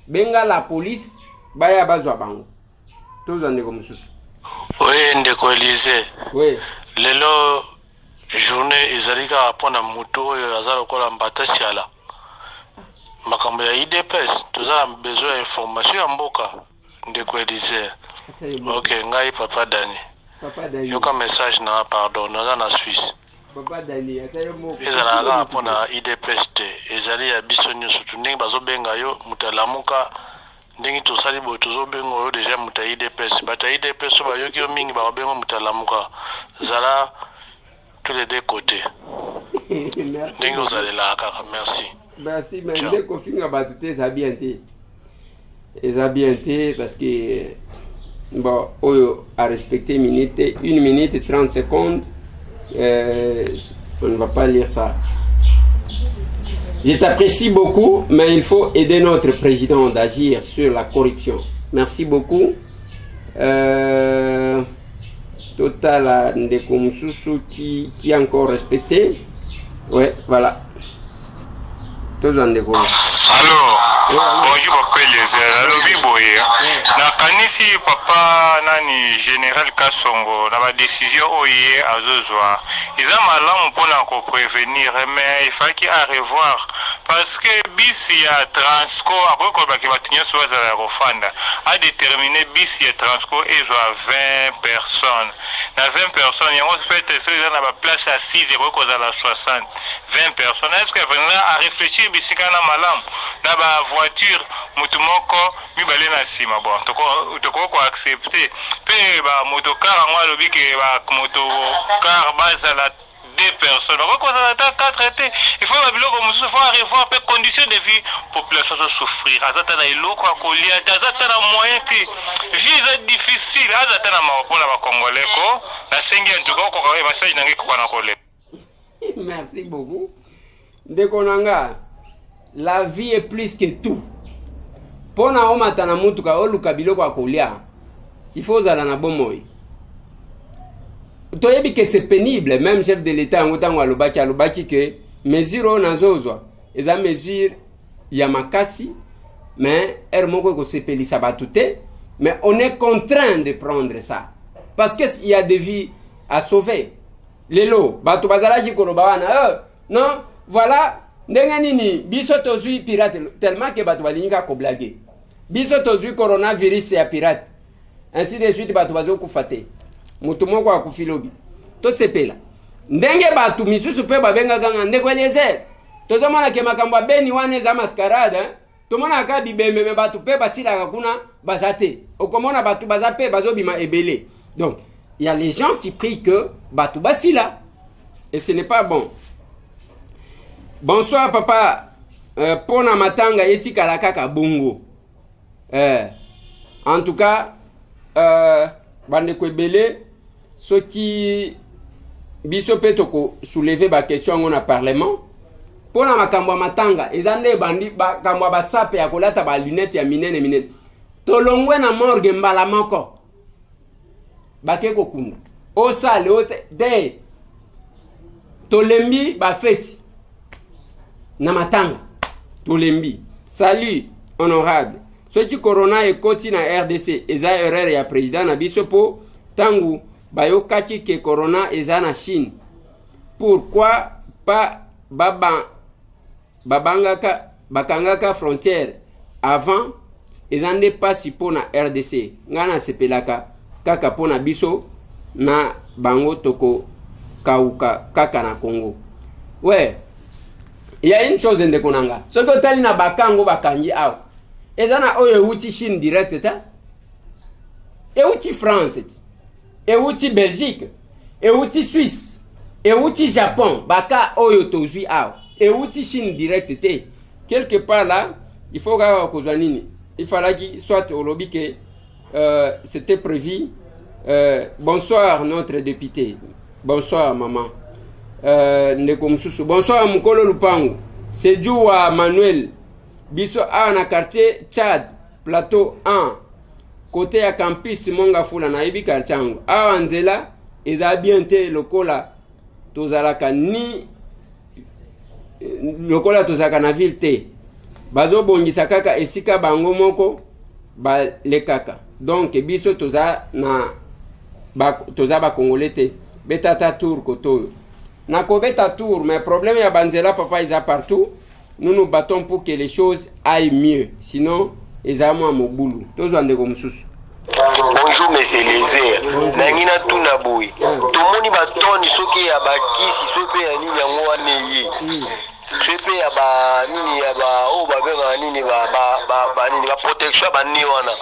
Benga la police baya bazwa bango. Tozo ndeko mususu. Oui, ndeko Eliezer. Oui. Lelo journée ezalika apona moto azala kola mbata siala makambo ya IDPS tozala besoin ya information ya mboka ndeko Eliezer. OK, ngai papa Dani yoka message na pardon naza na Suisse papa Dani ezalaka apona IDPS te ezali ya biso nyonso ndenge bazobenga yo mutalamuka ndenge tosali boye tozobenga yo deja muta IDPS bata IDPS so bayoki yo mingi babenga mutalamuka zala tous les deux côtés. Merci. Merci, mais dès qu'on finit à battre, ça bien été. Et ça bien été parce que, bon, on a respecté 1 minute et 30 secondes. On ne va pas lire ça. Je t'apprécie beaucoup, mais il faut aider notre président d'agir sur la corruption. Merci beaucoup. Total Ndeko Mususu qui est encore respecté. Ouais, voilà. Tous en déco. Alors, bonjour papa Eliezer. Alors biboye. Na kanisi papa nani général Kasongo na ba décision oye azozwa. Iza malamu pona ko prévenir mais il faut qu'il a revoir parce que bisi ya Transco après ko ba ki batinyo so za la rofanda a déterminé bisi ya Transco ezwa 20 personnes. Na 20 personnes yango fait so za na ba place à 6 et ko za la 60. 20 personnes. Est-ce que vraiment à réfléchir bisi kana malamu na ba voiture mutu moko mibale na sima bon toko ko accepter pe ba motocar ngwa lobi ke ba motocar bazala 2 personnes. On va ata 4 été. Il faut babiloko mususu faut revoir les conditions de vie population ça souffrir. Azata na iloko akolia, azata na moyen te. Vie est difficile, azata na mapola ba congolais ko. Na sengi en tout cas ko ka message nangi ko na kole. Merci beaucoup. Ndekonanga, la vie est plus que tout. Pona omata na mutuka oluka biloko akolia. Il faut zala na bomoi. Toyebi que c'est pénible, même chef de l'État en autant alobaki que mesure nazozwa, eza mesure ya makasi, mais moko ko sepelisa batute, mais on est contraint de prendre ça parce que il y a des vies à sauver. Lelo batu bazalaki koloba wana non, voilà ndenge nini biso tozui pirate tellement que batu balinga ko blaguer. Biso tozui coronavirus ya pirate. Ainsi de suite batu bazo kufate. Mutu moko akufilobi. To sepela. Ndenge batu misusu pe babenga kanga ndeko Eliezer. Tozomona ke makambo beni wane za mascarade, tomona ka bibembe batu pe basila kuna bazate. Okomona batu bazape bazobima ebele. Donc, il y a les gens qui prient que batu basila et ce n'est pas bon. Bonsoir papa. Pona matanga yesi kalakaka bongo. En tout cas, bande ko ebele ce qui biso petoko soulever ba question ngona parlement pona makambo matanga ezande bandi ba kambo ba sape ya kolata ba lunette ya minene tolongwe na morgue mbala moko bakeko kunda o sale o de tolembi ba feti na matanga tolembi. Salut honorable. Ce qui corona et koti na RDC eza erreur ya président na biso po tangu bayokaki ke corona eza na Chine. Pourquoi pas bakangaka frontière avant ezande pas si po na RDC ngana sepelaka kaka po na biso na bango toko kauka kaka na Congo. Ouais, il y a une chose ndekonanga. Ce que tali na bakango bakangi aw ezana oyo uti Chine direct ta e uti France e uti Belgique e uti Suisse e uti Japon baka oyo tozui aw e uti Chine direct te quelque part là il faut ga kozwa nini il fallait qu'il soit au lobby que c'était prévu. Bonsoir notre député, bonsoir maman, ndeko mususu, bonsoir mukolo lupango, c'est Djoua Manuel biso a na quartier Tchad plateau 1 côté ya campus monga fula na ibi karchango a nzela eza bien te lokola tozalaka ni lokola tozaka na ville te bazo bongisa kaka esika bango moko ba lekaka donc biso toza na toza ba congolais te betata tour kotoyo na ko beta tour mais problème ya banzela papa isa partout. Nous nous battons pour que les choses aillent mieux. Sinon, ils ont un moboulou. Bonjour, monsieur Eliezer. Nangina tunaboui. Tomoni batoni soki ya bakisi sope ya nini ya mwane. Sope ya ba nini ya ba o ba benga nini ba nini ba protection ba ni wana.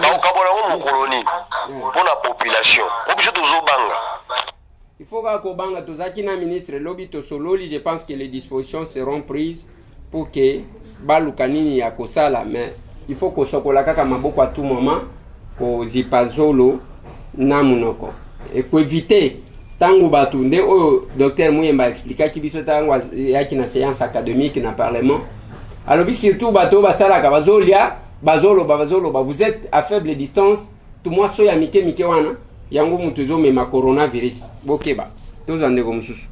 Ba ukabona mo koloni pour la population. Obligé tozobanga. Il faut que Banga Tozakina ministre lobby to sololi, je pense que les dispositions seront prises pour que Balukanini ya kosala, mais il faut que sokolaka kama boko à tout moment ko zipazolo na munoko et ko éviter tango batunde o docteur Muyemba expliquer ki biso tango yaki na séance académique na parlement. Alors surtout bato basala ka bazolia bazolo vous êtes à faible distance tout moi so ya mike wana yango mutuzo mema coronavirus bokeba tozande ko mususu.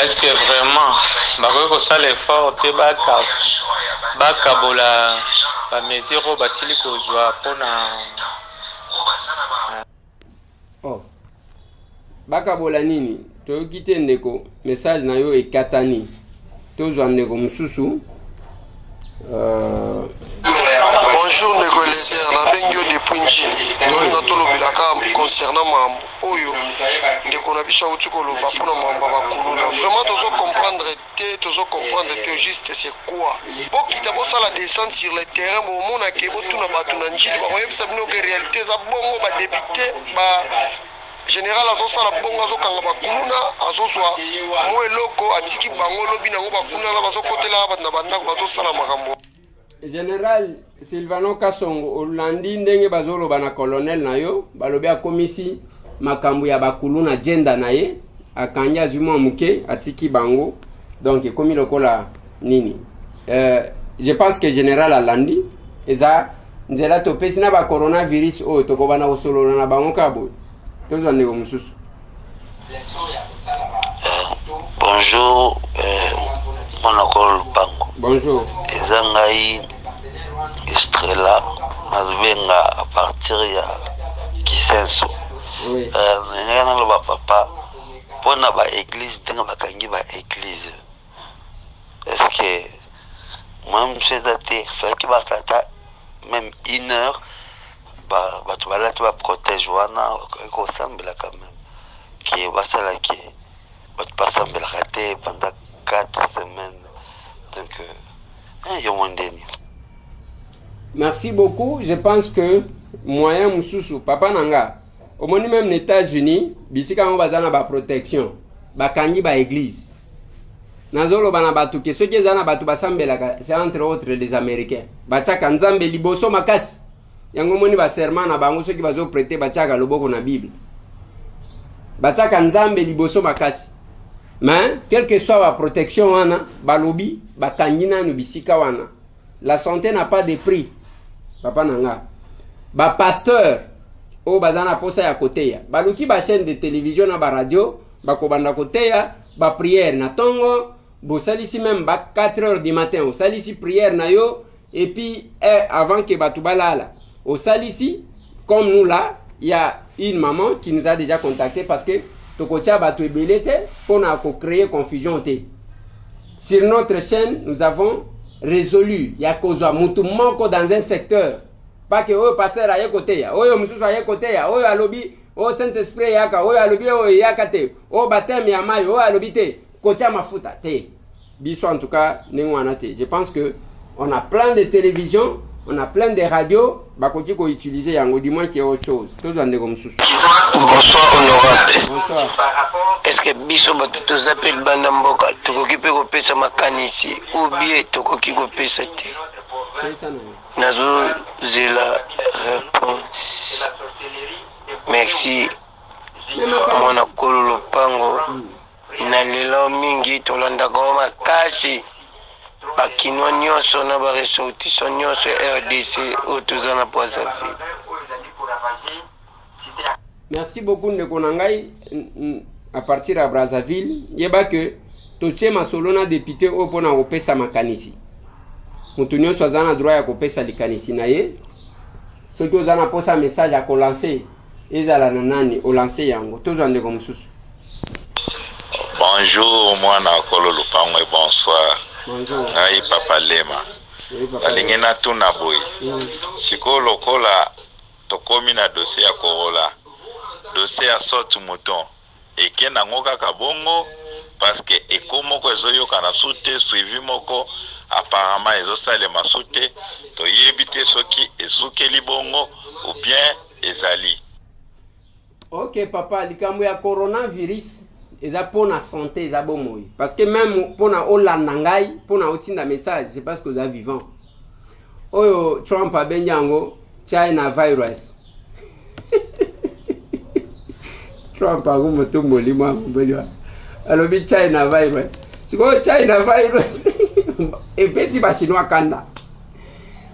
Est-ce que vraiment bakoko sala effort te bakabola ba mesure basili kozwa pona bakabola nini toyokite ndeko message na yo ekatani tozande ko mususu. Bonjour ndeko Eliezer, na bengio depuis Njini. Tolinga tolobelaka concernant mambo oyo ndeko na biso uti koloba mpona mambo bakuluna. Vraiment tozo comprendre que juste c'est quoi. Bokita bosala descendre sur le terrain bomona ke botuna bato na Njini bakoyebisa bino ke réalité za bongo ba député général azosala bongo azokanga bakuluna azozwa mo eloko atiki bango lobi nango bakuluna bazokotela bato na bandako bazosala makambo. Général Silvano Kasongo Olandi ndenge bazoloba na colonel na yo balobi akomisi makambo ya bakuluna agenda na ye akanya zuma muke atiki bango donc ekomi lokola nini je pense que général Alandi eza nzela topesi na ba coronavirus oyo tokobana kosolola na bango kabo tozwa ndeko mususu. Bonjour mon akolo Lupango. Bonjour. Ezangai Estrella nazvenga à partir ya Kisenso. Oui. Ngana lo ba papa pona ba église tenga bakangi ba église. Est-ce que moi monsieur date fait que bastata même 1 heure ba tu vas là tu vas protéger wana ko sambela quand même qui va ça là qui va tu passer sambela raté pendant 4 semaines donc yomondeni. Merci beaucoup. Je pense que moyen mususu papa nanga au moins même les États-Unis bisika on bazana ba protection bakangi ba église nazolo bana batu ke soki zana batu basambelaka c'est entre autres les américains bachaka nzambe liboso makasi yango moni ba serment na bango soki bazo prêter bachaka loboko na bible bachaka nzambe liboso makasi mais quel que soit la protection wana balobi bakangi nanu bisika wana la santé n'a pas de prix papa nanga ba pasteur o bazana posa ya koteya baluki ba chaîne de télévision na ba radio bakobanda koteya ba prière na tongo bo salisi même ba 4 heures du matin o salisi prière na yo et puis avant que batu balala o salisi comme nous là il y a une maman qui nous a déjà contacté parce que tokotia batu ebelete pour na ko créer confusion té sur notre chaîne nous avons résolu ya kozwa mutu moko dans un secteur pas que oyo pasteur aye côté ya oyo mususu aye côté ya oyo alobi o Saint-Esprit yaka oyo alobi oyo yaka te o baptême ya mayi oyo alobi te kotia mafuta te biso en tout cas ningwana te. Je pense que on a plein de télévisions, on a plein de radios bakoki ko utiliser yango du moins qu'il y a autre chose tous ande comme mususu. Bonsoir honorable. Bonsoir. Est-ce que biso bato tozapeli banda mboka tokoki pe kopesa makanisi ou bien tokoki kopesa te? Nazo zela réponse. Merci. Mwana kolo Lupango na lelo mingi tolandaka makasi bakinwa nyonso na baresortiso nyonso RDC oyo toza na Brazzaville. Merci beaucoup ndeko na ngai à partir à Brazzaville yeba que totie masolo na député oyo mpona kopesa makanisi mutu nyonso aza na droit ya kopesa likanisi na ye soki oza na posa message ya kolanse ezala na nani olanse yango tozwa ndeko mosusu. Bonjour mwana kolo Lupango et bonsoir. Bonjour. Ngai papa Lema. Balingi na tuna boy. Siko lokola tokomi na dossier ya Corolla. Dossier ya sorte mouton. Eke na ngoka kabongo parce que ekomoko ezoyoka na sute suivi moko apparemment ezosale masute to yebite soki esukeli bongo ou bien ezali. OK papa likambo ya coronavirus eza pona santé eza bomoi parce que même pona olanda ngai pona otinda message c'est parce que vous êtes vivant oyo Trump abenyango China virus Trump ago motombo limo mbelwa alobi China virus siko China virus et pesi ba chinois kanda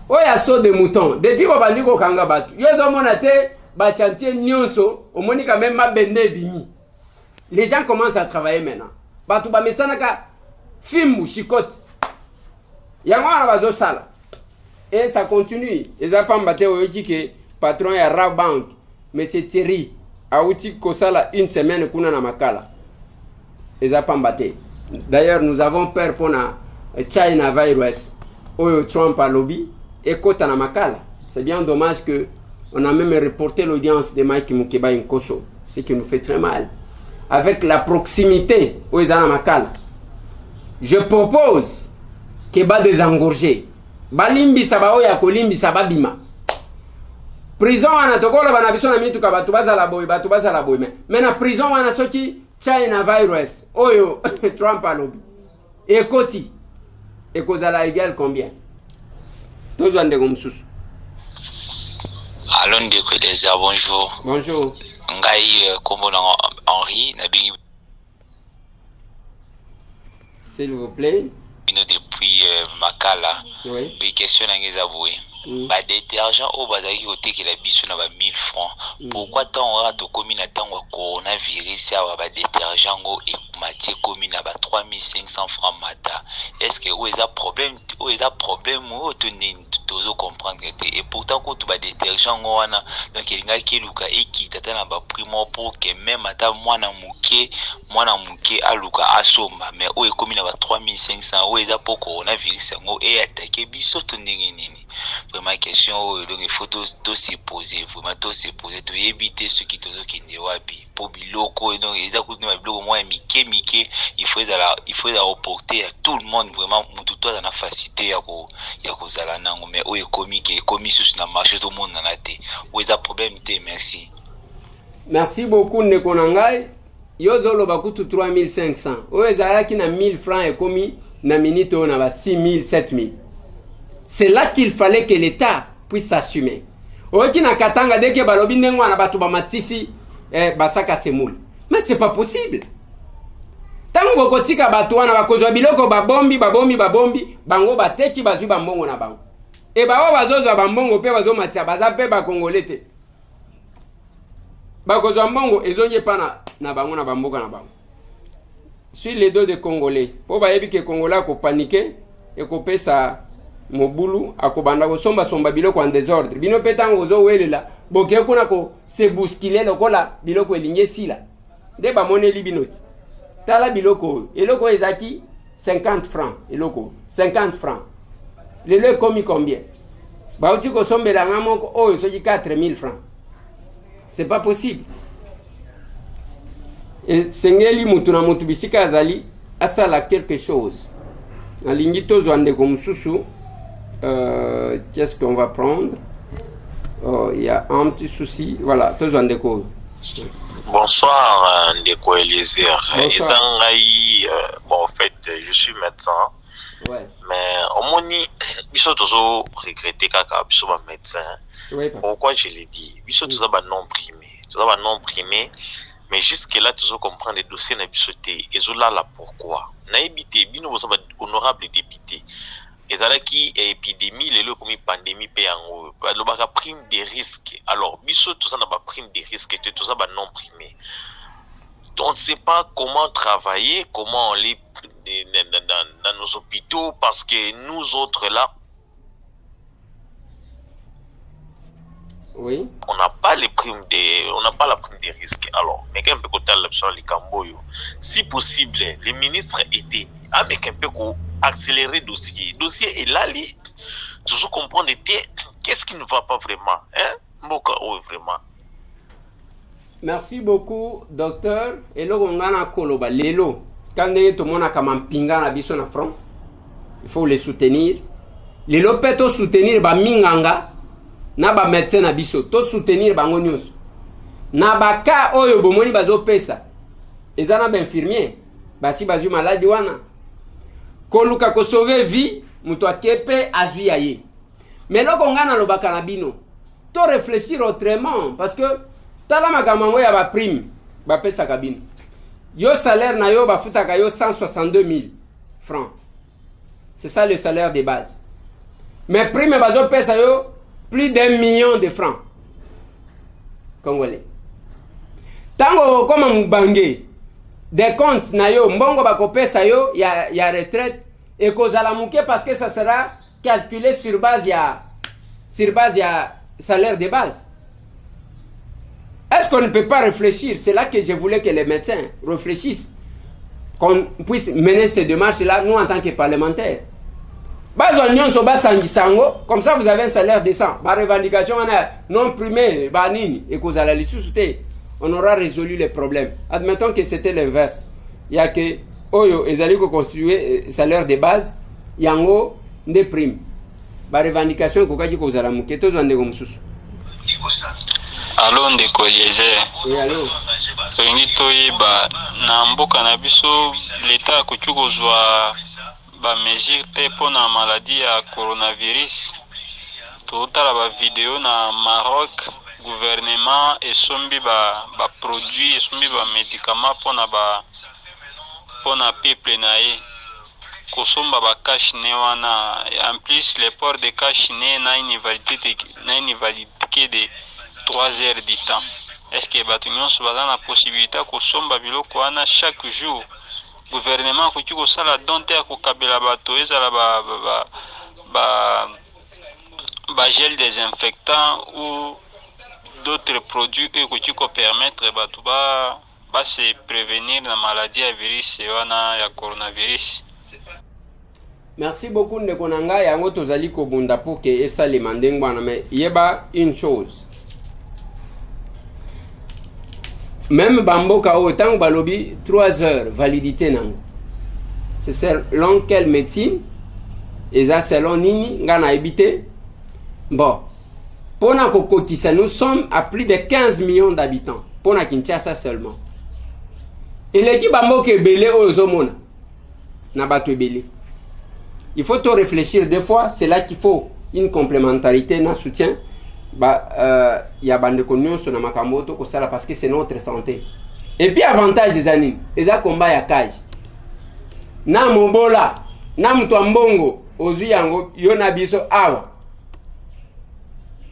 oya so de mouton depuis ko bandi ko kanga batu yozo mona te ba chantier nyonso omoni quand même mabende bimi. Les gens commencent à travailler maintenant. Batu ba mesana ka film chikote. Yangwa bazo sala. Et ça continue. Eza pambate oyoki ke patron ya Rabank monsieur Thierry auti ko sala une semaine kuna na makala. Eza pambate. D'ailleurs nous avons peur pour na China virus oyo Trump a lobby et kota na makala. C'est bien dommage que on a même reporté l'audience de Mike Mukeba Nkoso, ce qui nous fait très mal. Avec la proximité aux Makala. Je propose que ba désengorger. Balimbi saba oya kolimbi saba bima. prison wana tokola bana biso na mituka batu bazala boy mais na prison wana soki China virus oyo Trump alobi ekoti ekozala égal combien tozwa ndeko mususu. Allons ndeko les bonjour. Bonjour. Ngai kombo na Henri na bingi. S'il vous plaît. Depuis Makala. Oui. Oui, question na ngeza boy. Ba détergent au bazaki kotekela biso na ba 1000 francs. Pourquoi tant on a to komi na tango coronavirus ya ba détergent ngo ekumati komi na ba 3500 francs mata. Est-ce que ou eza problème ou to ni tozo comprendre et pourtant ko to ba détergent ngo wana donc elinga keluka ekita na ba primo pour que même ata mwana muke aluka asoma mais o ekomi na ba 3500 ou eza pour coronavirus ngo e attaquer biso to ndenge nini. Vraiment question donc il faut tout se poser vraiment tout se poser to éviter ceux qui tozo kende wapi pour biloko donc ils a coûté ma biloko moi mike il faut la reporter à tout le monde vraiment mutu to na facilité ya ko zala nango mais o ekomi sous na marché tout le monde na té ou eza problème té merci. Merci beaucoup ndeko nangai yozolo bakutu 3500 o ezalaki na 1000 francs ekomi na minute on a ba 6000 7000. C'est là qu'il fallait que l'État puisse s'assumer. Oki na katanga dès que balobi ndengwa na batu ba matisi basaka semoule. Mais c'est pas possible. Tango bokotika batu wana bakozwa biloko babombi bango bateki bazwi bambongo na bango. E bawo bazozwa bambongo pe bazo matia baza pe ba congolais. Bakozwa mbongo ezonye pa na bango na bamboka na bango. Sur les dos des Congolais. Po ba yebi ke Congolais ko paniquer et ko pesa mobulu akobanda somba biloko en désordre bino petango ozo welela boke kuna ko se bousculer lokola biloko elinye sila nde ba moneli binoti tala biloko eloko ezaki 50 francs eloko 50 francs lelo komi combien ba uti ko sombela ngamoko oyo soki 4000 francs c'est pas possible et sengeli mutu na mutu bisika azali asala quelque chose alingi tozwa ndeko mususu. Qu'est-ce qu'on va prendre? Il y a un petit souci. Voilà, tous en déco. Bonsoir, Ndeko Eliezer. Bon, en fait, je suis médecin. Ouais. Mais au moins, ils sont toujours regrettés quand ils sont médecins. Oui, pourquoi je l'ai dit? Ils sont toujours non primés. Non primés. Mais jusque-là, toujours comprendre les dossiers n'a bisoté. Et là, pourquoi? N'a évité, bien honorable député. Ezalaki épidémie lelo comme pandémie pe yango ba prime de risque alors biso tout ça na ba prime de risque tout ça ba non primé on ne sait pas comment travailler comment on les dans nos hôpitaux parce que nous autres là oui on n'a pas la prime de risque alors mais quand on peut côté l'option les camboyo si possible les ministres étaient avec un peu accélérer dossier est là toujours comprendre qu'est-ce qui ne va pas vraiment hein Mboka vraiment. Merci beaucoup docteur eloko ngana koloba lelo quand to mona kama mpinga na biso na front il faut les soutenir lelo peto soutenir ba minganga na ba médecin na biso to soutenir bango nyonso na baka oyo bomoni bazo pesa ezana ba infirmier basi bazu maladi wana koluka ko sauver vie muto akepe azuya ye mais loko ngana lobaka na bino to réfléchir autrement parce que tala makambo ya ba prime ba pesa kabino yo salaire na yo ba futaka yo 162 000 francs c'est ça le salaire de base mais prime bazo pesa yo plus d'1 million de francs congolais tango koma mubange des comptes na yo mbongo bakopesa yo ya retraite et kozala muke parce que ça sera calculé sur base ya salaire de base. Est-ce qu'on ne peut pas réfléchir? C'est là que je voulais que les médecins réfléchissent, qu'on puisse mener ces démarches-là, nous en tant que parlementaires. Comme ça, vous avez un salaire décent. Ma revendication non primée, on aura résolu les problèmes. Admettons que c'était l'inverse. Il y a que Oyo et Zaliko construire salaire de base, Yango des primes. Ma revendication, c'est que Allô ndeko Eliezer. Oui, allô. Tolingi toyeba na mboka na biso l'État akoki kozwa ba mesure te mpona maladie ya coronavirus. Totala ba video na Maroc, gouvernement esombi ba produit, esombi ba médicament mpona peuple na ye. Kosomba ba cash ne wana. En plus le port de cash ne na une invalidité de 3 heures du temps. Est-ce que bato nyonso baza na possibilité kosomba biloko wana chaque jour? Gouvernement akoki kosala don te akokabela bato ezala ba gel désinfectant ou d'autres produits ekoki ko permettre bato ba se prévenir na maladie ya virus wana ya coronavirus. Merci beaucoup ndeko na ngai yango tozali kobunda pour que esalema ndenge wana, mais yeba une chose. Même bamboka autant balobi 3 heures validité nango. C'est selon quelle médecine et ça selon nini ngana habité. Bon. Pona kokotisa, nous sommes à plus de 15 millions d'habitants. Pona Kinshasa seulement. Et l'équipe bamboka ebele ozomona na bato ebele. Il faut tout réfléchir deux fois, c'est là qu'il faut une complémentarité, un soutien. Il y a bande de sur Namakamboto parce que c'est notre santé. Et puis avantage des années, les combat ya cage. Na mobola, na mtuambongo, ozu yango yona biso awa.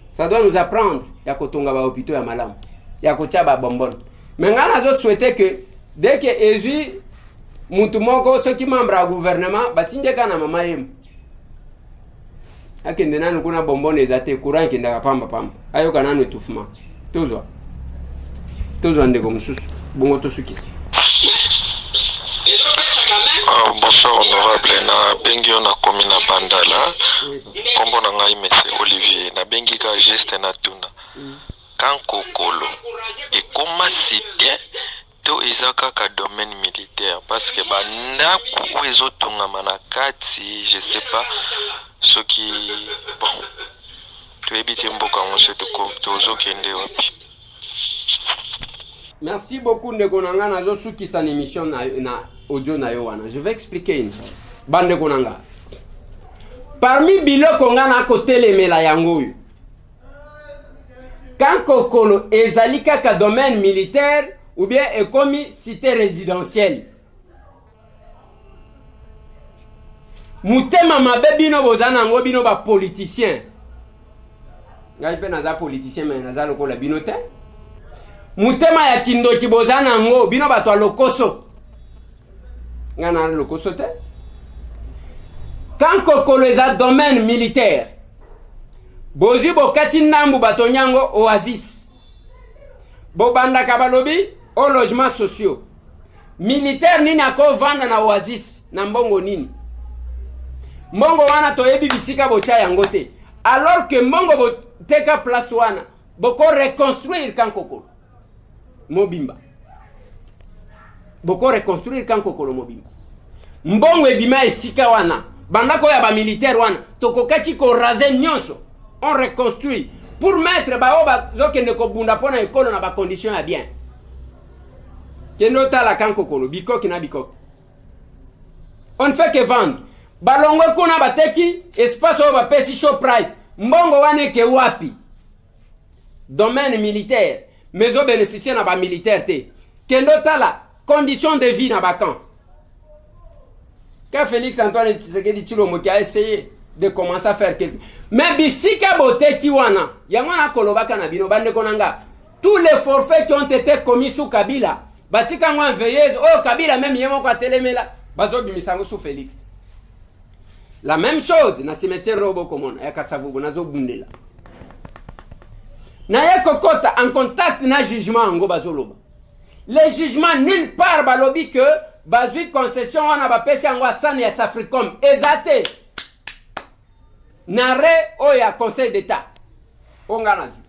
Ça doit nous apprendre ya kotonga ba hôpitaux ya malamu, ya kotia ba bonbon. Mais ngana zo souhaiter que dès que ezu mutu moko soki membre ya gouvernement batinde kana mama yemu. Akende nanu kuna bonbon ezate courant kenda pamba pamba. Ayo kana nanu etufuma. Tozwa ndeko mususu. Bongo tosukisi. Bonsoir honorable, na bengi na komi na Bandala. Kombo na ngai Monsieur Olivier, na bengi ka geste na tuna. Kankokolo ekoma cité to ezaka ka domaine militaire parce que bandaku ezotonga manakati, je sais pas ce qui bon to ebiti mboka ngose to zokende wapi. Merci beaucoup ndeko nanga nazo sukisa émission na audio na yo wana. Je vais expliquer une chose. Bande konanga. Parmi biloko ngana kotelemela yango yo. Quand kokolo ezali kaka domaine militaire ou bien ekomi cité résidentielle. Mutema mabe bino bozana ngo bino ba politicien. Ngai pe naza politicien mais naza lokola bino te. Mutema ya kindoki bozana ngo bino bato lokoso. Ngana lokoso te. Quand kokolo eza domaine militaire. Bozi bokati nambu bato nyango oasis. Bobanda kabalobi au logement sociaux. Militaire nini ako vanda na oasis na mbongo nini? Mbongo wana toyebi bisika bocha yango te. Alors que mbongo boteka place wana boko reconstruire Kankokolo Mobimba. Boko reconstruire Kankokolo Mobimba. Mbongo ebima esika wana bandako ya ba militaire wana tokokaki ko raser nyonso. On reconstruit pour mettre baoba zokende ko bunda pona ekolo na ba condition ya bien. Kendo tala Kankokolo bikoki na bikoki. On ne fait que vendre. Balongo kuna bateki espace oba pesi Shoprite. Mbongo wane ke wapi? Domaine militaire. Mais au bénéficier na ba militaire te. Kendo tala condition de vie na ba camp. Quand Félix Antoine Tshisekedi Tshilombo qui a essayé de commencer à faire quelque chose. Mais bisika boteki wana, yango na kolobaka na bino bande konanga. Tous les forfaits qui ont été commis sous Kabila, batika ngwa veilleuse, oh Kabila même yemo kwa telemela, bazo bimisango sous Félix. La même chose na cimetière Robo Komona ya Kasavubu nazo bundela. Na ya kokota en contact na jugement ngo bazoloba. Les jugements nulle part balobi que bazui concession wana ba pesi ngo asani ya Safricom ezate. Nare oya conseil d'état. Ongana ju.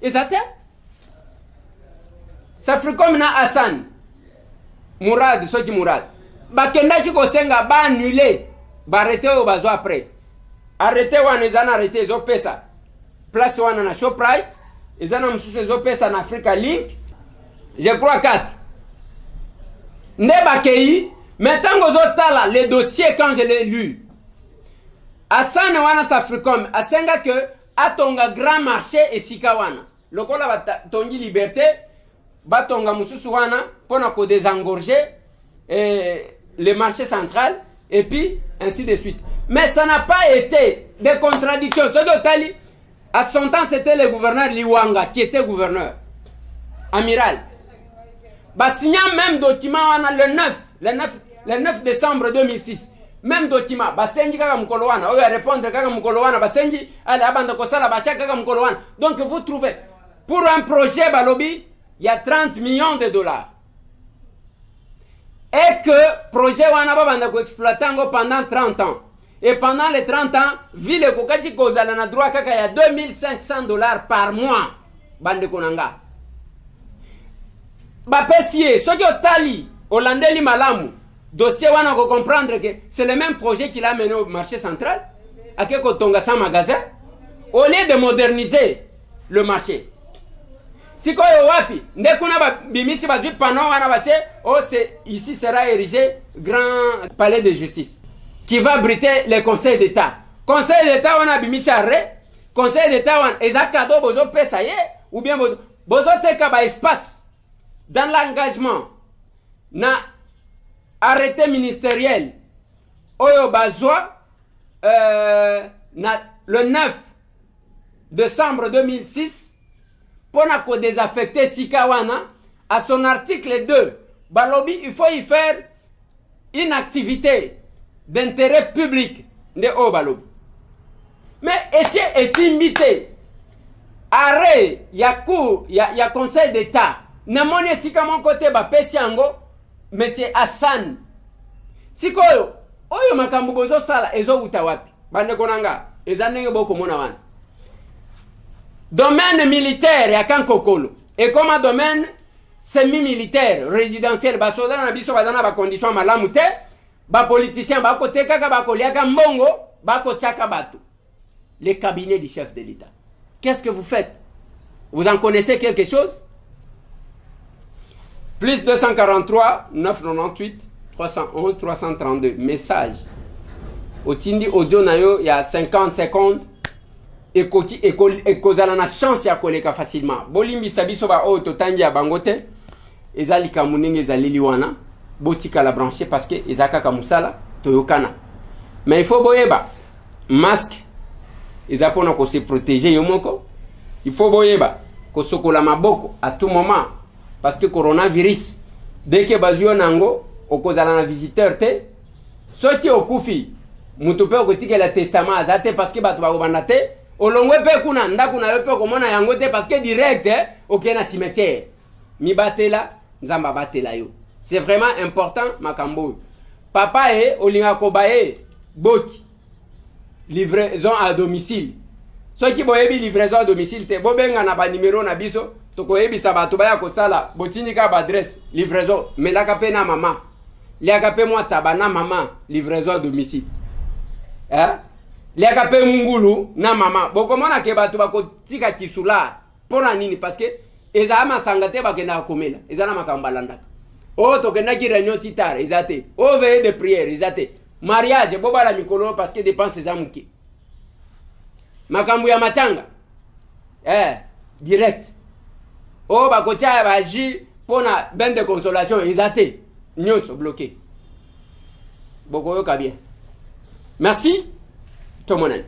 Ezate? Safricom na Hassan Mourad soki Mourad. Bakenda ki kosenga ba annuler. Ba arrêter au bazo après. Arrêter wana ezana arrêter zo pesa. Place wana na Shoprite ils ont en Africa Link, je crois 4. Nebakei, maintenant que les dossiers quand je l'ai lu, Asane wana Safricom, Asenga que atonga grand marché et sikawana. Lokola ba tongi liberté, ba tonga mususu wana pona ko désengorger le marché central et puis ainsi de suite. Mais ça n'a pas été des contradictions. Ce d'Otali, à son temps, c'était le gouverneur Liwanga qui était gouverneur, amiral. Bah, signé même document le 9 décembre 2006. Même document, bah, sengi kaka mukolowana, oyo répondre kaka mukolowana, bah, sengi, allez, abanda kosala, bah, kaka mukolowana. Donc, vous trouvez, pour un projet, bah, lobby, il y a 30 millions de dollars. Et que, projet wana babanda ko exploitango pendant 30 ans. Et pendant les 30 ans, ville kokati kozala na droit kaka ya 2500 dollars par mois. Bande konanga. Ba pesie, soki otali, Hollandais malamu, dossier wana ko comprendre que c'est le même projet qu'il a mené au marché central, ake kotonga sans magasin, au lieu de moderniser le marché. Si koyo wapi, ndekuna ba bimisi ba zui pano wana bache, oh c'est ici sera érigé grand palais de justice qui va abriter les conseils d'État. Conseil d'État on a bimisi arrêt, conseil d'État on ezakado bozo pesa ye ou bien bozo teka ba espace dans l'engagement na arrêté ministériel oyo bazwa na le 9 décembre 2006 pour ko désaffecter Sikawana à son article 2 balobi il faut y faire une activité d'intérêt public de Obalobi. Mais et s'imiter arrêt ya conseil d'État na moni sika mon côté ba pesiango monsieur Hassan sikoyo oyo makambo bozo sala ezo uta wapi bande konanga ezanenge boko mona wana domaine militaire ya Kankokolo et comme domaine semi-militaire résidentiel basoda na biso bazana ba condition malamu te ba politicien ba kote kaka ba koliaka mbongo ba kotiaka bato les cabinets du chef de l'État. Qu'est-ce que vous faites? Vous en connaissez quelque chose? Plus 243 998 311 332 message au tindi audio nayo il y a 50 secondes et kozala na chance ya koleka facilement bolimbi sabiso ba o totangi ya bangote ezali kamunenge ezali liwana botika la brancher parce que ezaka kamusala toyokana mais il faut boyeba masque ezapona ko se protéger yomoko il faut boyeba ko sokola maboko à tout moment parce que coronavirus dès que bazio nango okozala na visiteur te soki okufi mutu pe okotika la testament azate parce que bato bakobanda te olongwe pe kuna ndaku na yo pe komona yango te parce que direct okena na cimetière mi batela nzamba batela yo. C'est vraiment important makambo. Papa olinga kobaye boki livraison à domicile. Ceux qui boyebi livraison à domicile te bobenga na ba numéro na biso to koyebisa bato baya kosala botinika ba adresse livraison melaka pe na mama liaka pe moi tabana mama livraison à domicile. Liaka pe mungulu na mama bokomona ke bato bakotika kisula pona nini parce que eza masanga te bakenda komela eza na makambalandaka. Oh, tokenda ki réunion titare, ezate. Oh, veille de prière, ezate. Mariage, boba la mikolo parce que dépense za muki. Makambu ya matanga. Direct. Oh, bakotia ba ji pona ben de consolation, ezate. Nyoso bloqué. Boko yoka bien. Merci. Tomonen.